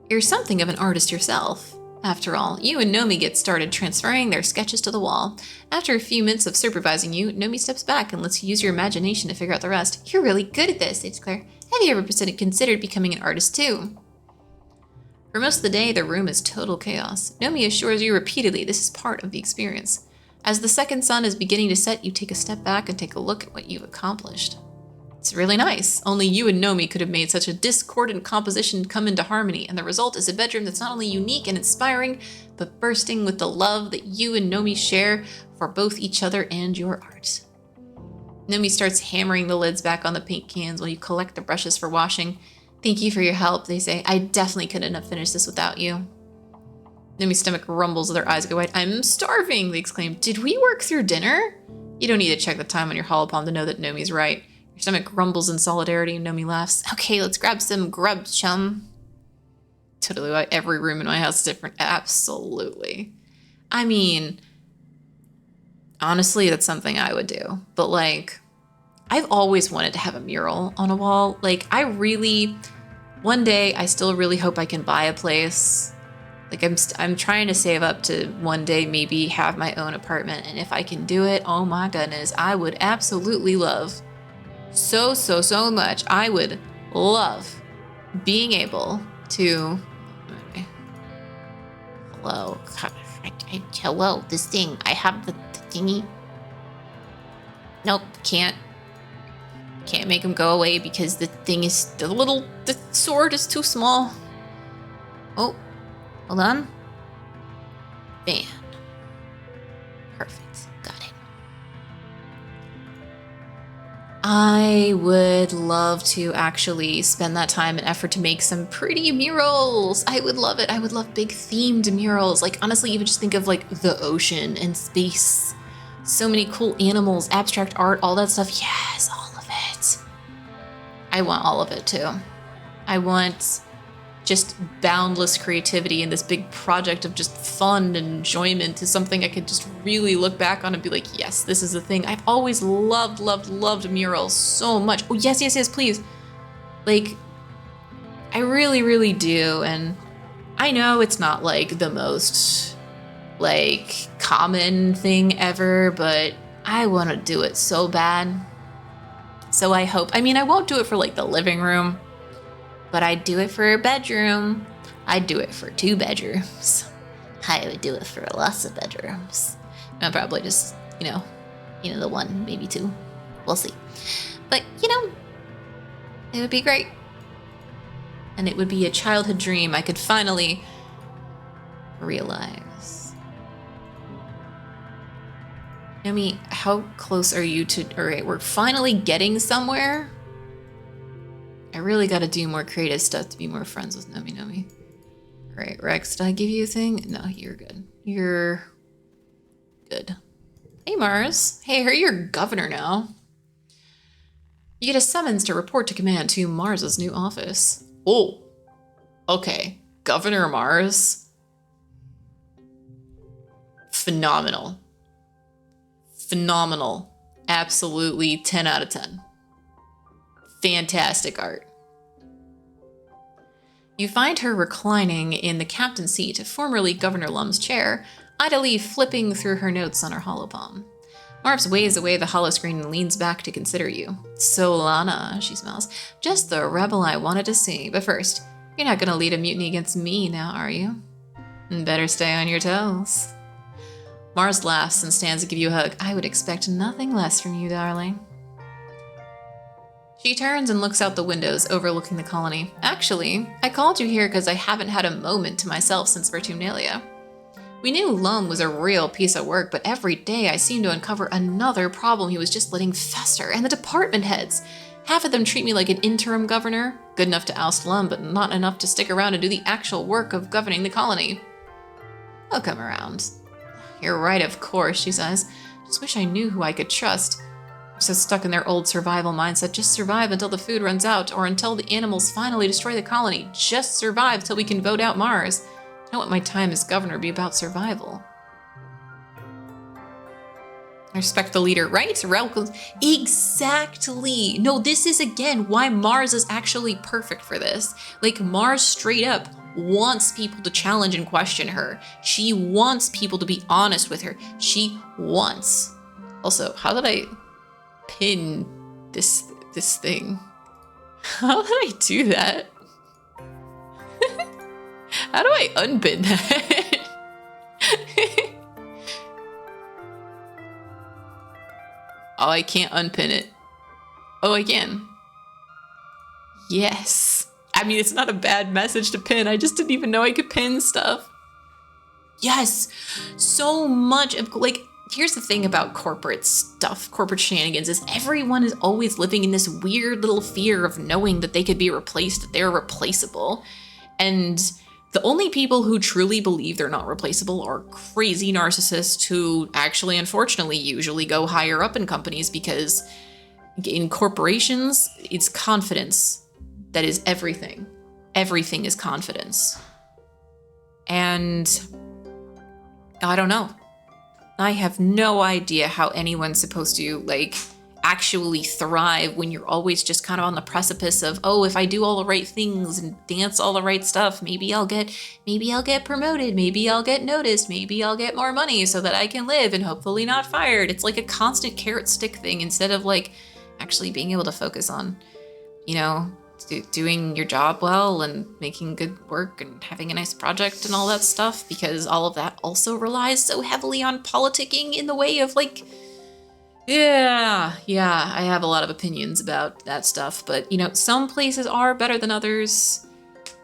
You're something of an artist yourself. After all, you and Nomi get started transferring their sketches to the wall. After a few minutes of supervising you, Nomi steps back and lets you use your imagination to figure out the rest. You're really good at this, they declare. Have you ever considered becoming an artist too? For most of the day, the room is total chaos. Nomi assures you repeatedly this is part of the experience. As the second sun is beginning to set, you take a step back and take a look at what you've accomplished. It's really nice. Only you and Nomi could have made such a discordant composition come into harmony, and the result is a bedroom that's not only unique and inspiring, but bursting with the love that you and Nomi share for both each other and your art. Nomi starts hammering the lids back on the paint cans while you collect the brushes for washing. Thank you for your help, they say. I definitely couldn't have finished this without you. Nomi's stomach rumbles and their eyes go wide. I'm starving, they exclaim. Did we work through dinner? You don't need to check the time on your holopalm to know that Nomi's right. Your stomach rumbles in solidarity and Nomi laughs. Okay, let's grab some grub, chum. Totally why every room in my house is different. Absolutely. I mean, honestly, that's something I would do. But like, I've always wanted to have a mural on a wall. Like, one day, I still really hope I can buy a place. Like, I'm trying to save up to one day maybe have my own apartment. And if I can do it, oh my goodness, I would absolutely love so much. I would love being able to... Hello. Hello, this thing. I have the thingy. Nope, can't make him go away because the sword is too small. Oh, hold on. Bam. Perfect, got it. I would love to actually spend that time and effort to make some pretty murals. I would love it. I would love big themed murals. Like, honestly, even just think of like the ocean and space. So many cool animals, abstract art, all that stuff. Yes, all of it. I want all of it too. I want just boundless creativity and this big project of just fun and enjoyment is something I could just really look back on and be like, yes, this is the thing. I've always loved, loved, loved murals so much. Oh, yes, yes, yes, please. Like, I really, really do. And I know it's not like the most like common thing ever, but I want to do it so bad. So I hope, I mean, I won't do it for like the living room, but I'd do it for a bedroom. I'd do it for 2 bedrooms. I would do it for lots of bedrooms. And probably just, the 1, maybe 2. We'll see. But, it would be great. And it would be a childhood dream I could finally realize. Nomi, how close are you to... All right, we're finally getting somewhere. I really got to do more creative stuff to be more friends with Nomi. All right, Rex, did I give you a thing? No, you're good. You're good. Hey, Mars. Hey, you're your governor now. You get a summons to report to command to Mars's new office. Oh, okay. Governor Mars. Phenomenal. Phenomenal. Absolutely 10 out of 10. Fantastic art. You find her reclining in the captain's seat, formerly Governor Lum's chair, idly flipping through her notes on her holopalm. Marps waves away the holoscreen and leans back to consider you. Solana, she smiles. Just the rebel I wanted to see. But first, you're not gonna lead a mutiny against me now, are you? Better stay on your toes. Mars laughs and stands to give you a hug. I would expect nothing less from you, darling. She turns and looks out the windows overlooking the colony. Actually, I called you here because I haven't had a moment to myself since Vertumnalia. We knew Lum was a real piece of work, but every day I seem to uncover another problem he was just letting fester. And the department heads. Half of them treat me like an interim governor, good enough to oust Lum, but not enough to stick around and do the actual work of governing the colony. I'll come around. You're right, of course, she says. Just wish I knew who I could trust. So stuck in their old survival mindset, just survive until the food runs out, or until the animals finally destroy the colony. Just survive till we can vote out Mars. I don't want my time as governor to be about survival. I respect the leader, right? Exactly. No, this is again why Mars is actually perfect for this. Like, Mars straight up wants people to challenge and question her. She wants people to be honest with her. She wants. Also, how did I pin this thing? How did I do that? How do I unpin that? Oh, I can't unpin it. Oh, I can. Yes. I mean, it's not a bad message to pin. I just didn't even know I could pin stuff. Yes. So much of, like, here's the thing about corporate stuff, corporate shenanigans, is everyone is always living in this weird little fear of knowing that they could be replaced, that they're replaceable. And the only people who truly believe they're not replaceable are crazy narcissists who actually, unfortunately, usually go higher up in companies, because in corporations, it's confidence that is everything. Everything is confidence. And I don't know. I have no idea how anyone's supposed to, like, actually thrive when you're always just kind of on the precipice of, oh, if I do all the right things and dance all the right stuff, maybe I'll get promoted, maybe I'll get noticed, maybe I'll get more money so that I can live and hopefully not fired. It's like a constant carrot stick thing instead of, like, actually being able to focus on, doing your job well and making good work and having a nice project and all that stuff, because all of that also relies so heavily on politicking in the way of, like, yeah, I have a lot of opinions about that stuff, but, some places are better than others,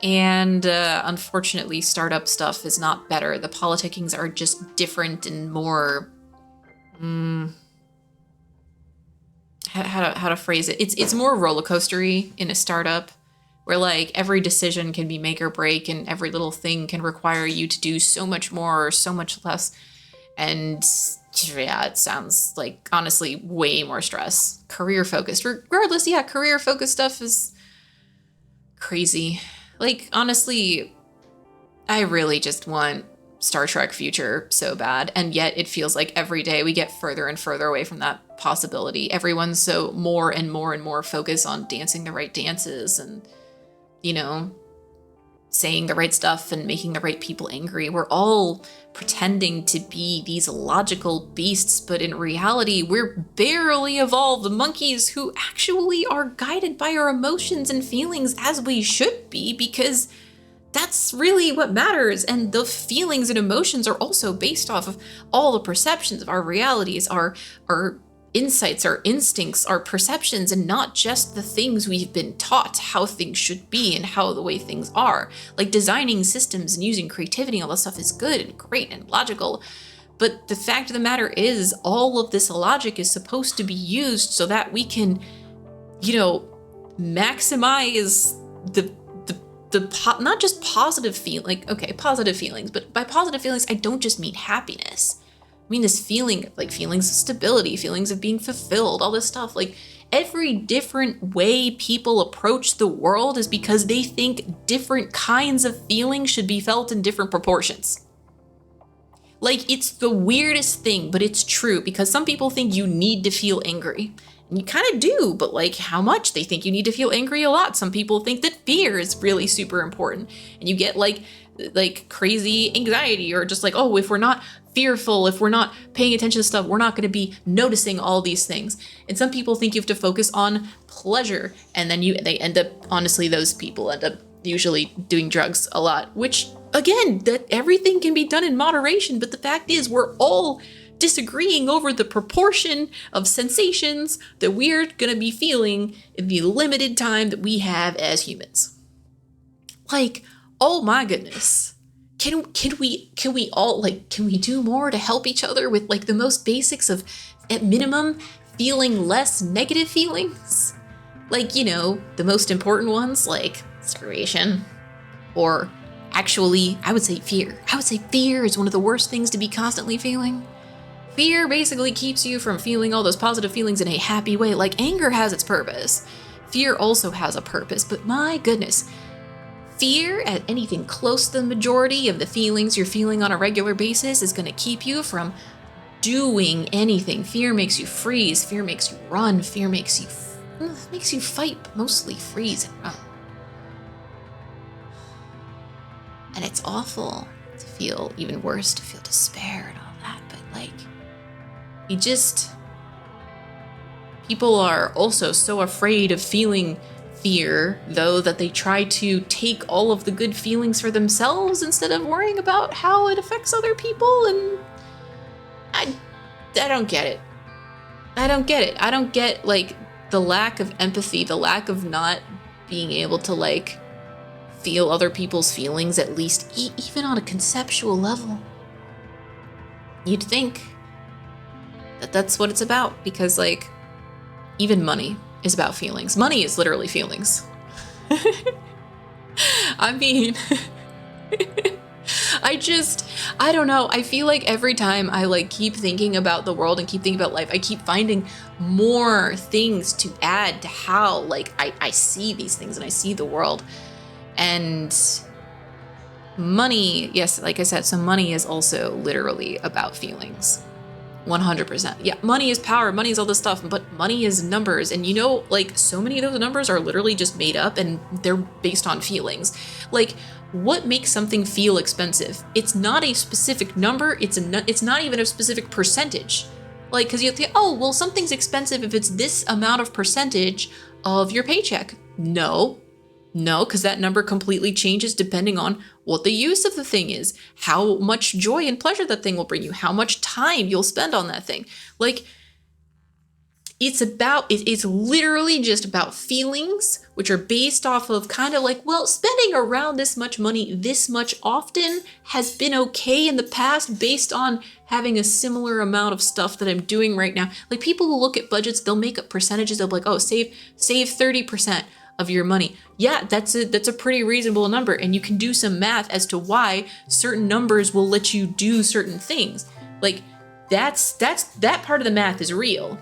and unfortunately, startup stuff is not better. The politickings are just different and more, how how to phrase it. It's more roller coastery in a startup where like every decision can be make or break and every little thing can require you to do so much more or so much less. And yeah, it sounds like honestly way more stress. Career focused. Regardless, yeah, career focused stuff is crazy. Like honestly, I really just want Star Trek future so bad. And yet it feels like every day we get further and further away from that possibility. Everyone's so more and more and more focused on dancing the right dances and, you know, saying the right stuff and making the right people angry. We're all pretending to be these logical beasts, but in reality, we're barely evolved monkeys who actually are guided by our emotions and feelings as we should be, because that's really what matters. And the feelings and emotions are also based off of all the perceptions of our realities, our insights, our instincts, our perceptions, and not just the things we've been taught how things should be and how the way things are. Like designing systems and using creativity and all that stuff is good and great and logical. But the fact of the matter is, all of this logic is supposed to be used so that we can, maximize not just positive positive feelings, but by positive feelings, I don't just mean happiness. I mean this feeling, like feelings of stability, feelings of being fulfilled, all this stuff. Like every different way people approach the world is because they think different kinds of feelings should be felt in different proportions. Like it's the weirdest thing, but it's true, because some people think you need to feel angry. And you kind of do, but like how much? They think you need to feel angry a lot. Some people think that fear is really super important. And you get like crazy anxiety, or just like, oh, if we're not fearful, if we're not paying attention to stuff, we're not going to be noticing all these things. And some people think you have to focus on pleasure. And then they end up, honestly, those people end up usually doing drugs a lot, which again, that everything can be done in moderation. But the fact is, we're all disagreeing over the proportion of sensations that we're going to be feeling in the limited time that we have as humans. Like, oh my goodness. Can we do more to help each other with like the most basics of, at minimum, feeling less negative feelings? Like, the most important ones like starvation, or actually, I would say fear. I would say fear is one of the worst things to be constantly feeling. Fear basically keeps you from feeling all those positive feelings in a happy way. Like anger has its purpose. Fear also has a purpose, but my goodness, fear at anything close to the majority of the feelings you're feeling on a regular basis is going to keep you from doing anything. Fear makes you freeze. Fear makes you run. Fear makes you fight, but mostly freeze and run. And it's awful to feel even worse, to feel despair and all that, but like, people are also so afraid of feeling fear, though, that they try to take all of the good feelings for themselves instead of worrying about how it affects other people. And I don't get it. I don't get like the lack of empathy, the lack of not being able to like feel other people's feelings, at least even on a conceptual level. You'd think that that's what it's about, because like even money is about feelings. Money is literally feelings. I mean, I don't know. I feel like every time I like keep thinking about the world and keep thinking about life, I keep finding more things to add to how like I see these things and I see the world. And money, yes, like I said, so money is also literally about feelings. 100%. Yeah, money is power, money is all this stuff, but money is numbers. And like so many of those numbers are literally just made up and they're based on feelings. Like, what makes something feel expensive? It's not a specific number, it's not even a specific percentage. Like, because you think, oh, well, something's expensive if it's this amount of percentage of your paycheck. No, because that number completely changes depending on what the use of the thing is, how much joy and pleasure that thing will bring you, how much time you'll spend on that thing. Like, it's literally just about feelings, which are based off of kind of like, well, spending around this much money this much often has been okay in the past based on having a similar amount of stuff that I'm doing right now. Like, people who look at budgets, they'll make up percentages of like, oh, save 30% of your money. Yeah, that's a pretty reasonable number, and you can do some math as to why certain numbers will let you do certain things. Like, that part of the math is real.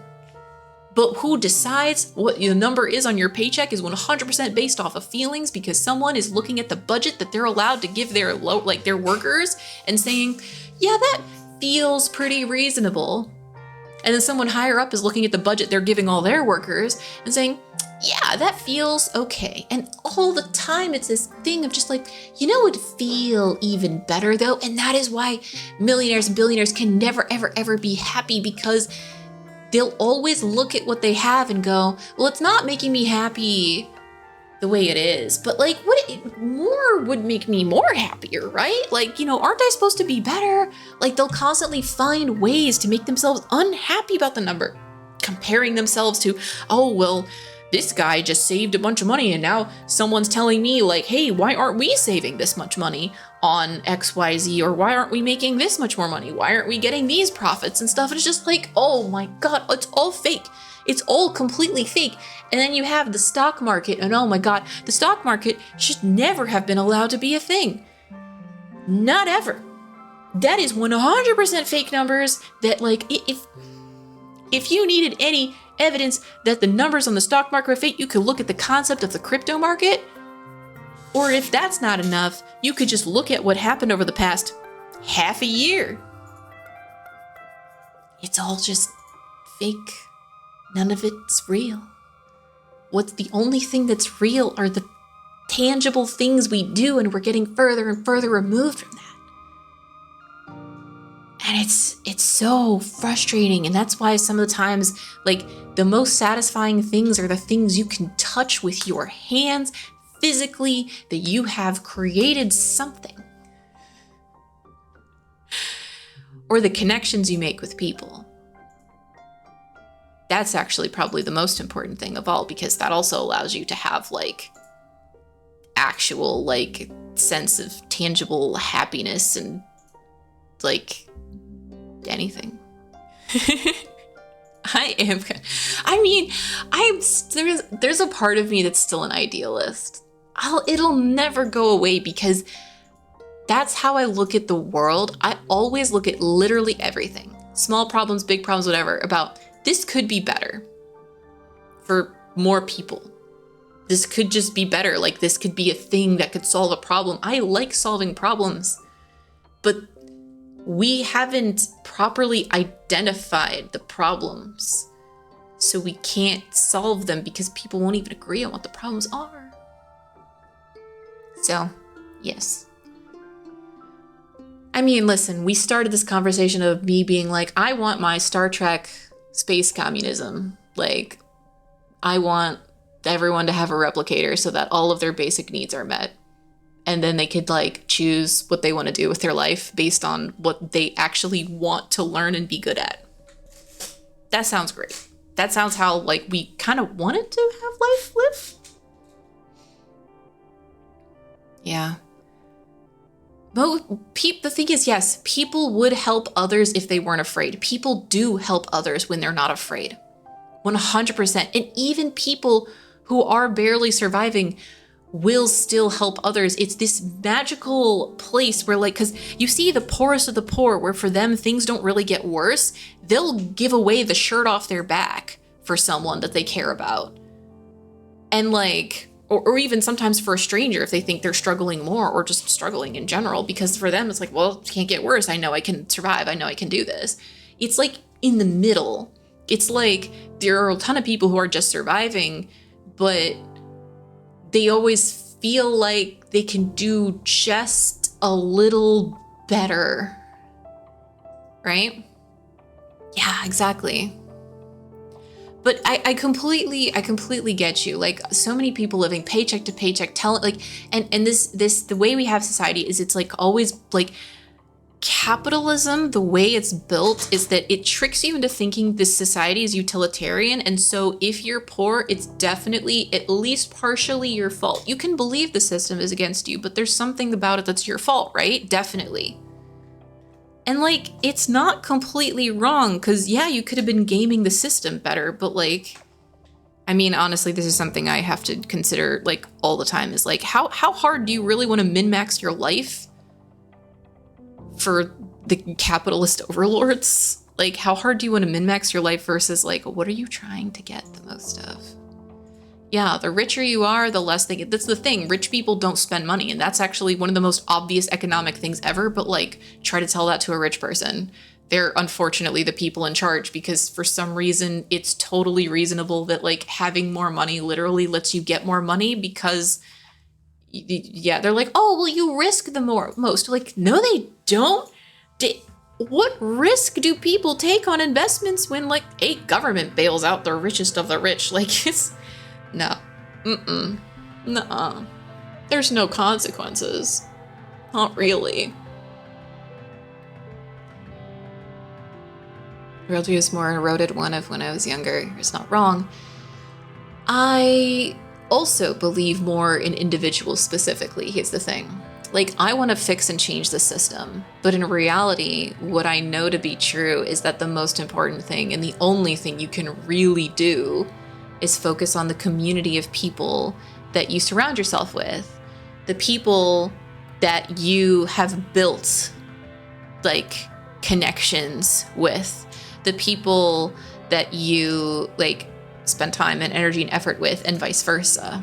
But who decides what the number is on your paycheck is 100% based off of feelings, because someone is looking at the budget that they're allowed to give their workers and saying, yeah, that feels pretty reasonable. And then someone higher up is looking at the budget they're giving all their workers and saying, yeah, that feels okay. And all the time it's this thing of just like, you know, it'd feel even better though. And that is why millionaires and billionaires can never, ever, ever be happy, because they'll always look at what they have and go, well, it's not making me happy the way it is, but like, more would make me more happier, right? Like, you know, aren't I supposed to be better? Like, they'll constantly find ways to make themselves unhappy about the number, comparing themselves to, oh, well, this guy just saved a bunch of money and now someone's telling me like, hey, why aren't we saving this much money on XYZ? Or why aren't we making this much more money? Why aren't we getting these profits and stuff? And it's just like, oh my God, it's all fake. It's all completely fake. And then you have the stock market, and oh my God, the stock market should never have been allowed to be a thing. Not ever. That is 100% fake numbers that, like, if you needed any evidence that the numbers on the stock market are fake, you could look at the concept of the crypto market. Or if that's not enough, you could just look at what happened over the past half a year. It's all just fake. None of it's real. What's the only thing that's real are the tangible things we do, and we're getting further and further removed from that. And it's so frustrating. And that's why some of the times, like, the most satisfying things are the things you can touch with your hands physically, that you have created something. Or the connections you make with people. That's actually probably the most important thing of all, because that also allows you to have like actual like sense of tangible happiness and like anything. There's a part of me that's still an idealist. It'll never go away, because that's how I look at the world. I always look at literally everything, small problems, big problems, whatever, about this could be better for more people. This could just be better. Like, this could be a thing that could solve a problem. I like solving problems, but we haven't properly identified the problems. So we can't solve them because people won't even agree on what the problems are. So, yes. I mean, listen, we started this conversation of me being like, I want my Star Trek space communism. Like, I want everyone to have a replicator so that all of their basic needs are met. And then they could like choose what they want to do with their life based on what they actually want to learn and be good at. That sounds great. That sounds how like we kind of wanted to have life live. Yeah. But the thing is, yes, people would help others if they weren't afraid. People do help others when they're not afraid. 100%. And even people who are barely surviving will still help others. It's this magical place where, like, because you see the poorest of the poor, where for them things don't really get worse. They'll give away the shirt off their back for someone that they care about. And like, or even sometimes for a stranger if they think they're struggling more, or just struggling in general, because for them it's like, well, it can't get worse. I know I can survive. I know I can do this. It's like in the middle. It's like there are a ton of people who are just surviving, but they always feel like they can do just a little better. Right? Yeah, exactly. But I completely get you. Like, so many people living paycheck to paycheck, and this the way we have society is it's like always like capitalism, the way it's built, is that it tricks you into thinking this society is utilitarian. And so if you're poor, it's definitely at least partially your fault. You can believe the system is against you, but there's something about it that's your fault, right? Definitely. And like, it's not completely wrong, because yeah, you could have been gaming the system better, but like, I mean, honestly, this is something I have to consider like all the time, is like, how hard do you really want to min-max your life for the capitalist overlords? Like, how hard do you want to min-max your life versus like, what are you trying to get the most of? Yeah, the richer you are, the less they get. That's the thing. Rich people don't spend money, and that's actually one of the most obvious economic things ever, but like, try to tell that to a rich person. They're unfortunately the people in charge, because for some reason it's totally reasonable that like having more money literally lets you get more money, because yeah, they're like, oh, well, you risk the most. Like, no, they don't. What risk do people take on investments when like a government bails out the richest of the rich? Like, it's no, nuh-uh. There's no consequences. Not really. Realty is more eroded one of when I was younger. It's not wrong. I also believe more in individuals specifically. Here's the thing. Like, I want to fix and change the system, but in reality, what I know to be true is that the most important thing and the only thing you can really do is focus on the community of people that you surround yourself with, the people that you have built like connections with, the people that you like spend time and energy and effort with, and vice versa.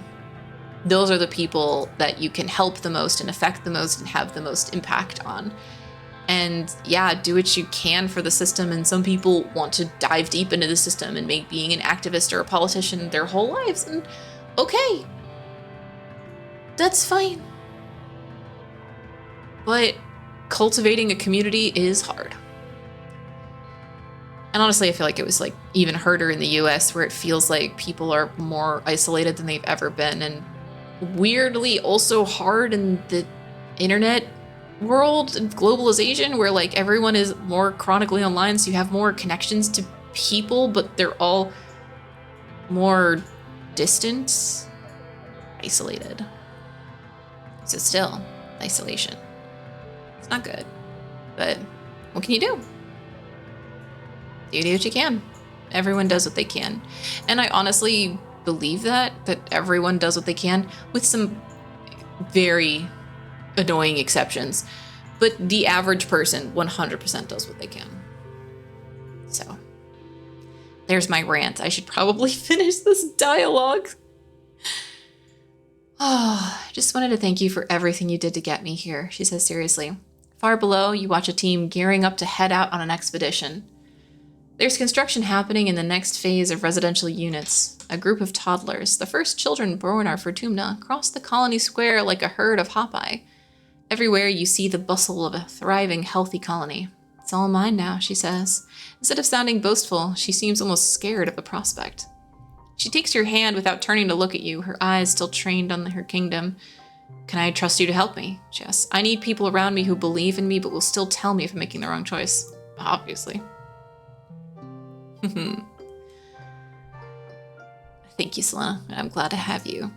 Those are the people that you can help the most and affect the most and have the most impact on. And yeah, do what you can for the system. And some people want to dive deep into the system and make being an activist or a politician their whole lives. And okay, that's fine. But cultivating a community is hard. And honestly, I feel like it was like even harder in the US, where it feels like people are more isolated than they've ever been. And weirdly also hard in the internet world and globalization, where like everyone is more chronically online, so you have more connections to people, but they're all more distant, isolated. So still, isolation. It's not good, but what can you do? You do what you can. Everyone does what they can. And I honestly believe that everyone does what they can, with some very annoying exceptions. But the average person 100% does what they can. So there's my rant. I should probably finish this dialogue. Oh, I just wanted to thank you for everything you did to get me here, she says seriously. Far below, you watch a team gearing up to head out on an expedition. There's construction happening in the next phase of residential units. A group of toddlers, the first children born are Fortuna, cross the colony square like a herd of Hawkeye. Everywhere you see the bustle of a thriving, healthy colony. It's all mine now, she says. Instead of sounding boastful, she seems almost scared of the prospect. She takes your hand without turning to look at you, her eyes still trained on her kingdom. Can I trust you to help me? She asks. I need people around me who believe in me but will still tell me if I'm making the wrong choice. Obviously. Thank you, Selena. I'm glad to have you.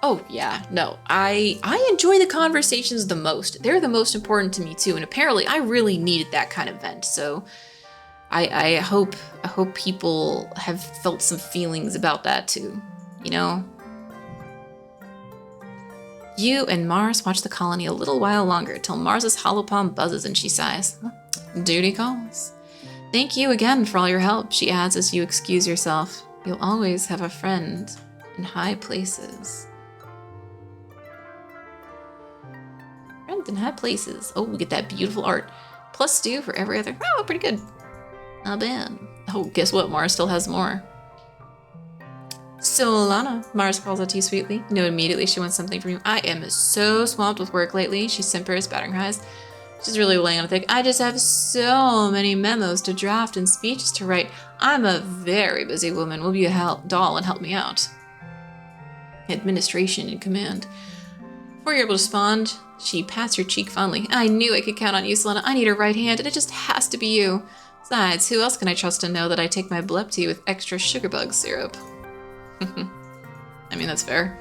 Oh, yeah, no, I enjoy the conversations the most. They're the most important to me, too, and apparently I really needed that kind of vent, so I hope people have felt some feelings about that, too, you know? You and Mars watch the colony a little while longer, till Mars's hollow palm buzzes and she sighs. Duty calls. Thank you again for all your help, she adds as you excuse yourself. You'll always have a friend in high places. Friend in high places. Oh, we get that beautiful art. +2 for every other. Oh, pretty good. Not bad. Oh, guess what? Mars still has more. Solana, Mars calls out to you sweetly. You know immediately she wants something from you. I am so swamped with work lately, she simpers, batting her eyes. She's really laying on a thick. I just have so many memos to draft and speeches to write. I'm a very busy woman. Will you doll and help me out? Administration in command. Were you able to respond? She pats her cheek fondly. I knew I could count on you, Selena. I need a right hand, and it just has to be you. Besides, who else can I trust to know that I take my blep tea with extra sugar bug syrup? I mean, that's fair.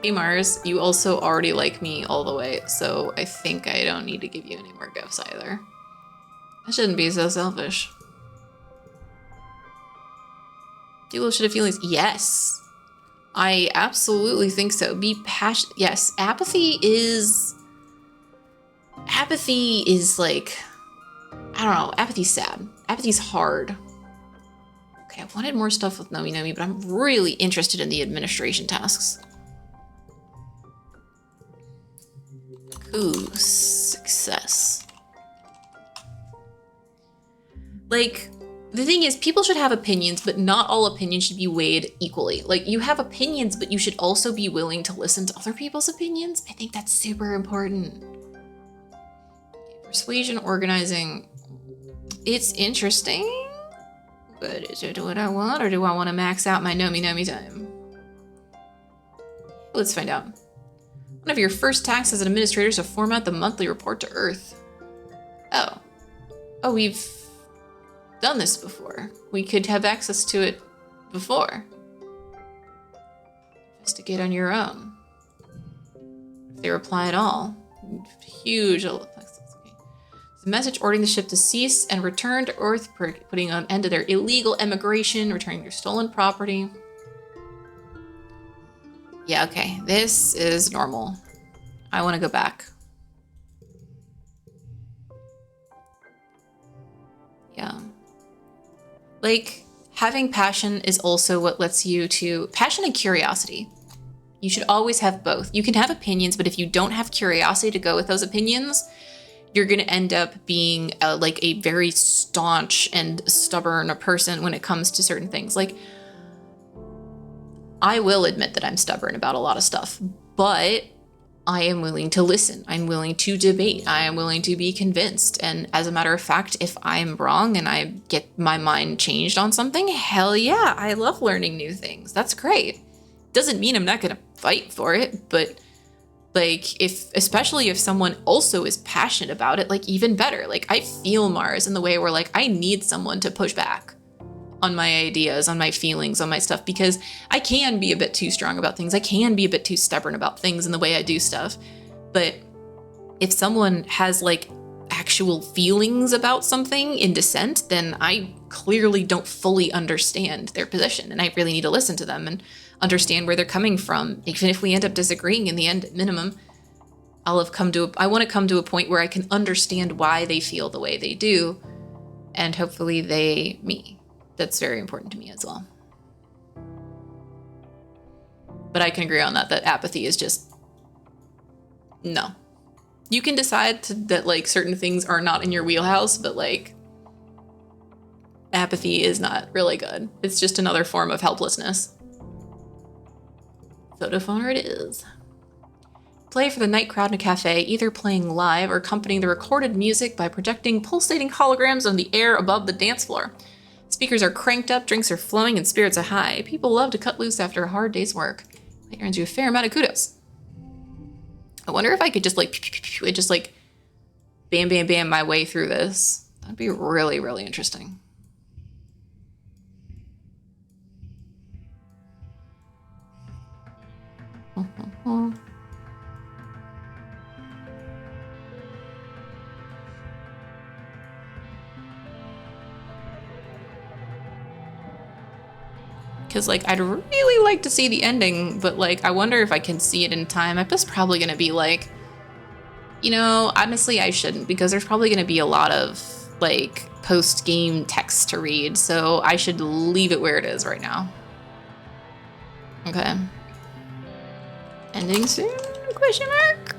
Hey Mars, you also already like me all the way, so I think I don't need to give you any more gifts either. I shouldn't be so selfish. People should have feelings. Yes. I absolutely think so. Be passionate. Yes, apathy is like, I don't know, apathy's sad. Apathy's hard. Okay, I wanted more stuff with Nomi Nomi, but I'm really interested in the administration tasks. Ooh, success. Like, the thing is, people should have opinions, but not all opinions should be weighed equally. Like, you have opinions, but you should also be willing to listen to other people's opinions. I think that's super important. Persuasion, organizing. It's interesting, but is it what I want, or do I want to max out my Nomi Nomi time? Let's find out. One of your first tasks as an administrator is to format the monthly report to Earth. Oh. Oh, we've done this before. We could have access to it before. Investigate on your own. If they reply at all. Huge. The message ordering the ship to cease and return to Earth, putting an end to their illegal emigration, returning their stolen property. Yeah, okay. This is normal. I want to go back. Yeah. Like, having passion is also what lets you to... Passion and curiosity. You should always have both. You can have opinions, but if you don't have curiosity to go with those opinions, you're going to end up being like a very staunch and stubborn person when it comes to certain things. Like, I will admit that I'm stubborn about a lot of stuff, but I am willing to listen. I'm willing to debate. I am willing to be convinced. And as a matter of fact, if I'm wrong and I get my mind changed on something, hell yeah, I love learning new things. That's great. Doesn't mean I'm not going to fight for it, but like, especially if someone also is passionate about it, like, even better. Like, I feel Mars in the way where, like, I need someone to push back on my ideas, on my feelings, on my stuff, because I can be a bit too strong about things. I can be a bit too stubborn about things in the way I do stuff. But if someone has, like, actual feelings about something in dissent, then I clearly don't fully understand their position, and I really need to listen to them and understand where they're coming from. Even if we end up disagreeing in the end, at minimum, I want to come to a point where I can understand why they feel the way they do, and hopefully me. That's very important to me as well. But I can agree on that apathy is just, no. You can decide that, like, certain things are not in your wheelhouse, but, like, apathy is not really good. It's just another form of helplessness. So far it is. Play for the night crowd in a cafe, either playing live or accompanying the recorded music by projecting pulsating holograms on the air above the dance floor. Speakers are cranked up, drinks are flowing, and spirits are high. People love to cut loose after a hard day's work. It earns you a fair amount of kudos. I wonder if I could just, like, bam, bam, bam my way through this. That'd be really, really interesting. Because, like, I'd really like to see the ending, but, like, I wonder if I can see it in time. I'm just probably going to be like, you know, honestly, I shouldn't, because there's probably going to be a lot of, like, post-game text to read, so I should leave it where it is right now. Okay. Ending soon? Question mark?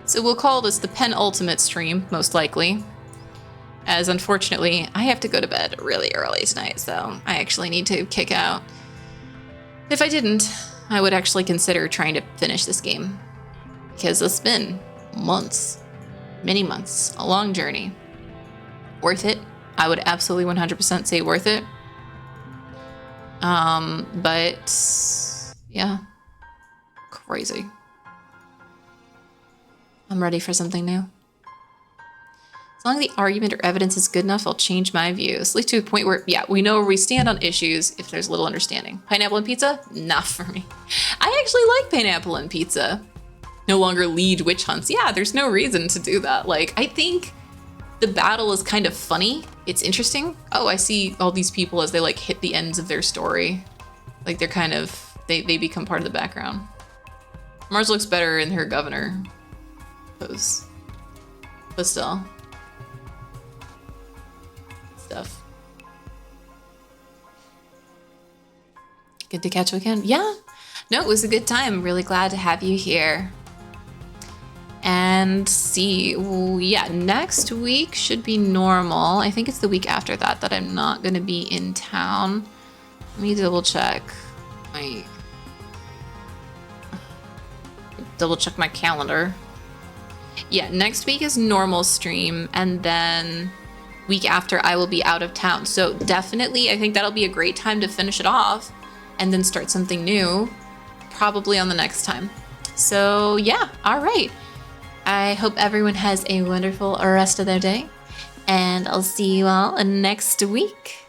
So we'll call this the penultimate stream, most likely. As unfortunately, I have to go to bed really early tonight, so I actually need to kick out. If I didn't, I would actually consider trying to finish this game. Because it's been months, many months, a long journey. Worth it. I would absolutely 100% say worth it. But yeah. crazy. I'm ready for something new. As long as the argument or evidence is good enough, I'll change my views. At least to a point where, yeah, we know where we stand on issues if there's little understanding. Pineapple and pizza? Not for me. I actually like pineapple and pizza. No longer lead witch hunts. Yeah, there's no reason to do that. Like, I think the battle is kind of funny. It's interesting. Oh, I see all these people as they like hit the ends of their story. Like they're kind of, they become part of the background. Mars looks better in her governor pose. But still. Stuff. Good to catch up again. Yeah. No, it was a good time. Really glad to have you here. And see, yeah, next week should be normal. I think it's the week after that that I'm not gonna be in town. Let me double check my calendar. Yeah, next week is normal stream, and then week after I will be out of town. So definitely, I think that'll be a great time to finish it off and then start something new, probably on the next time. So yeah, all right. I hope everyone has a wonderful rest of their day, and I'll see you all next week.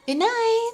Good night.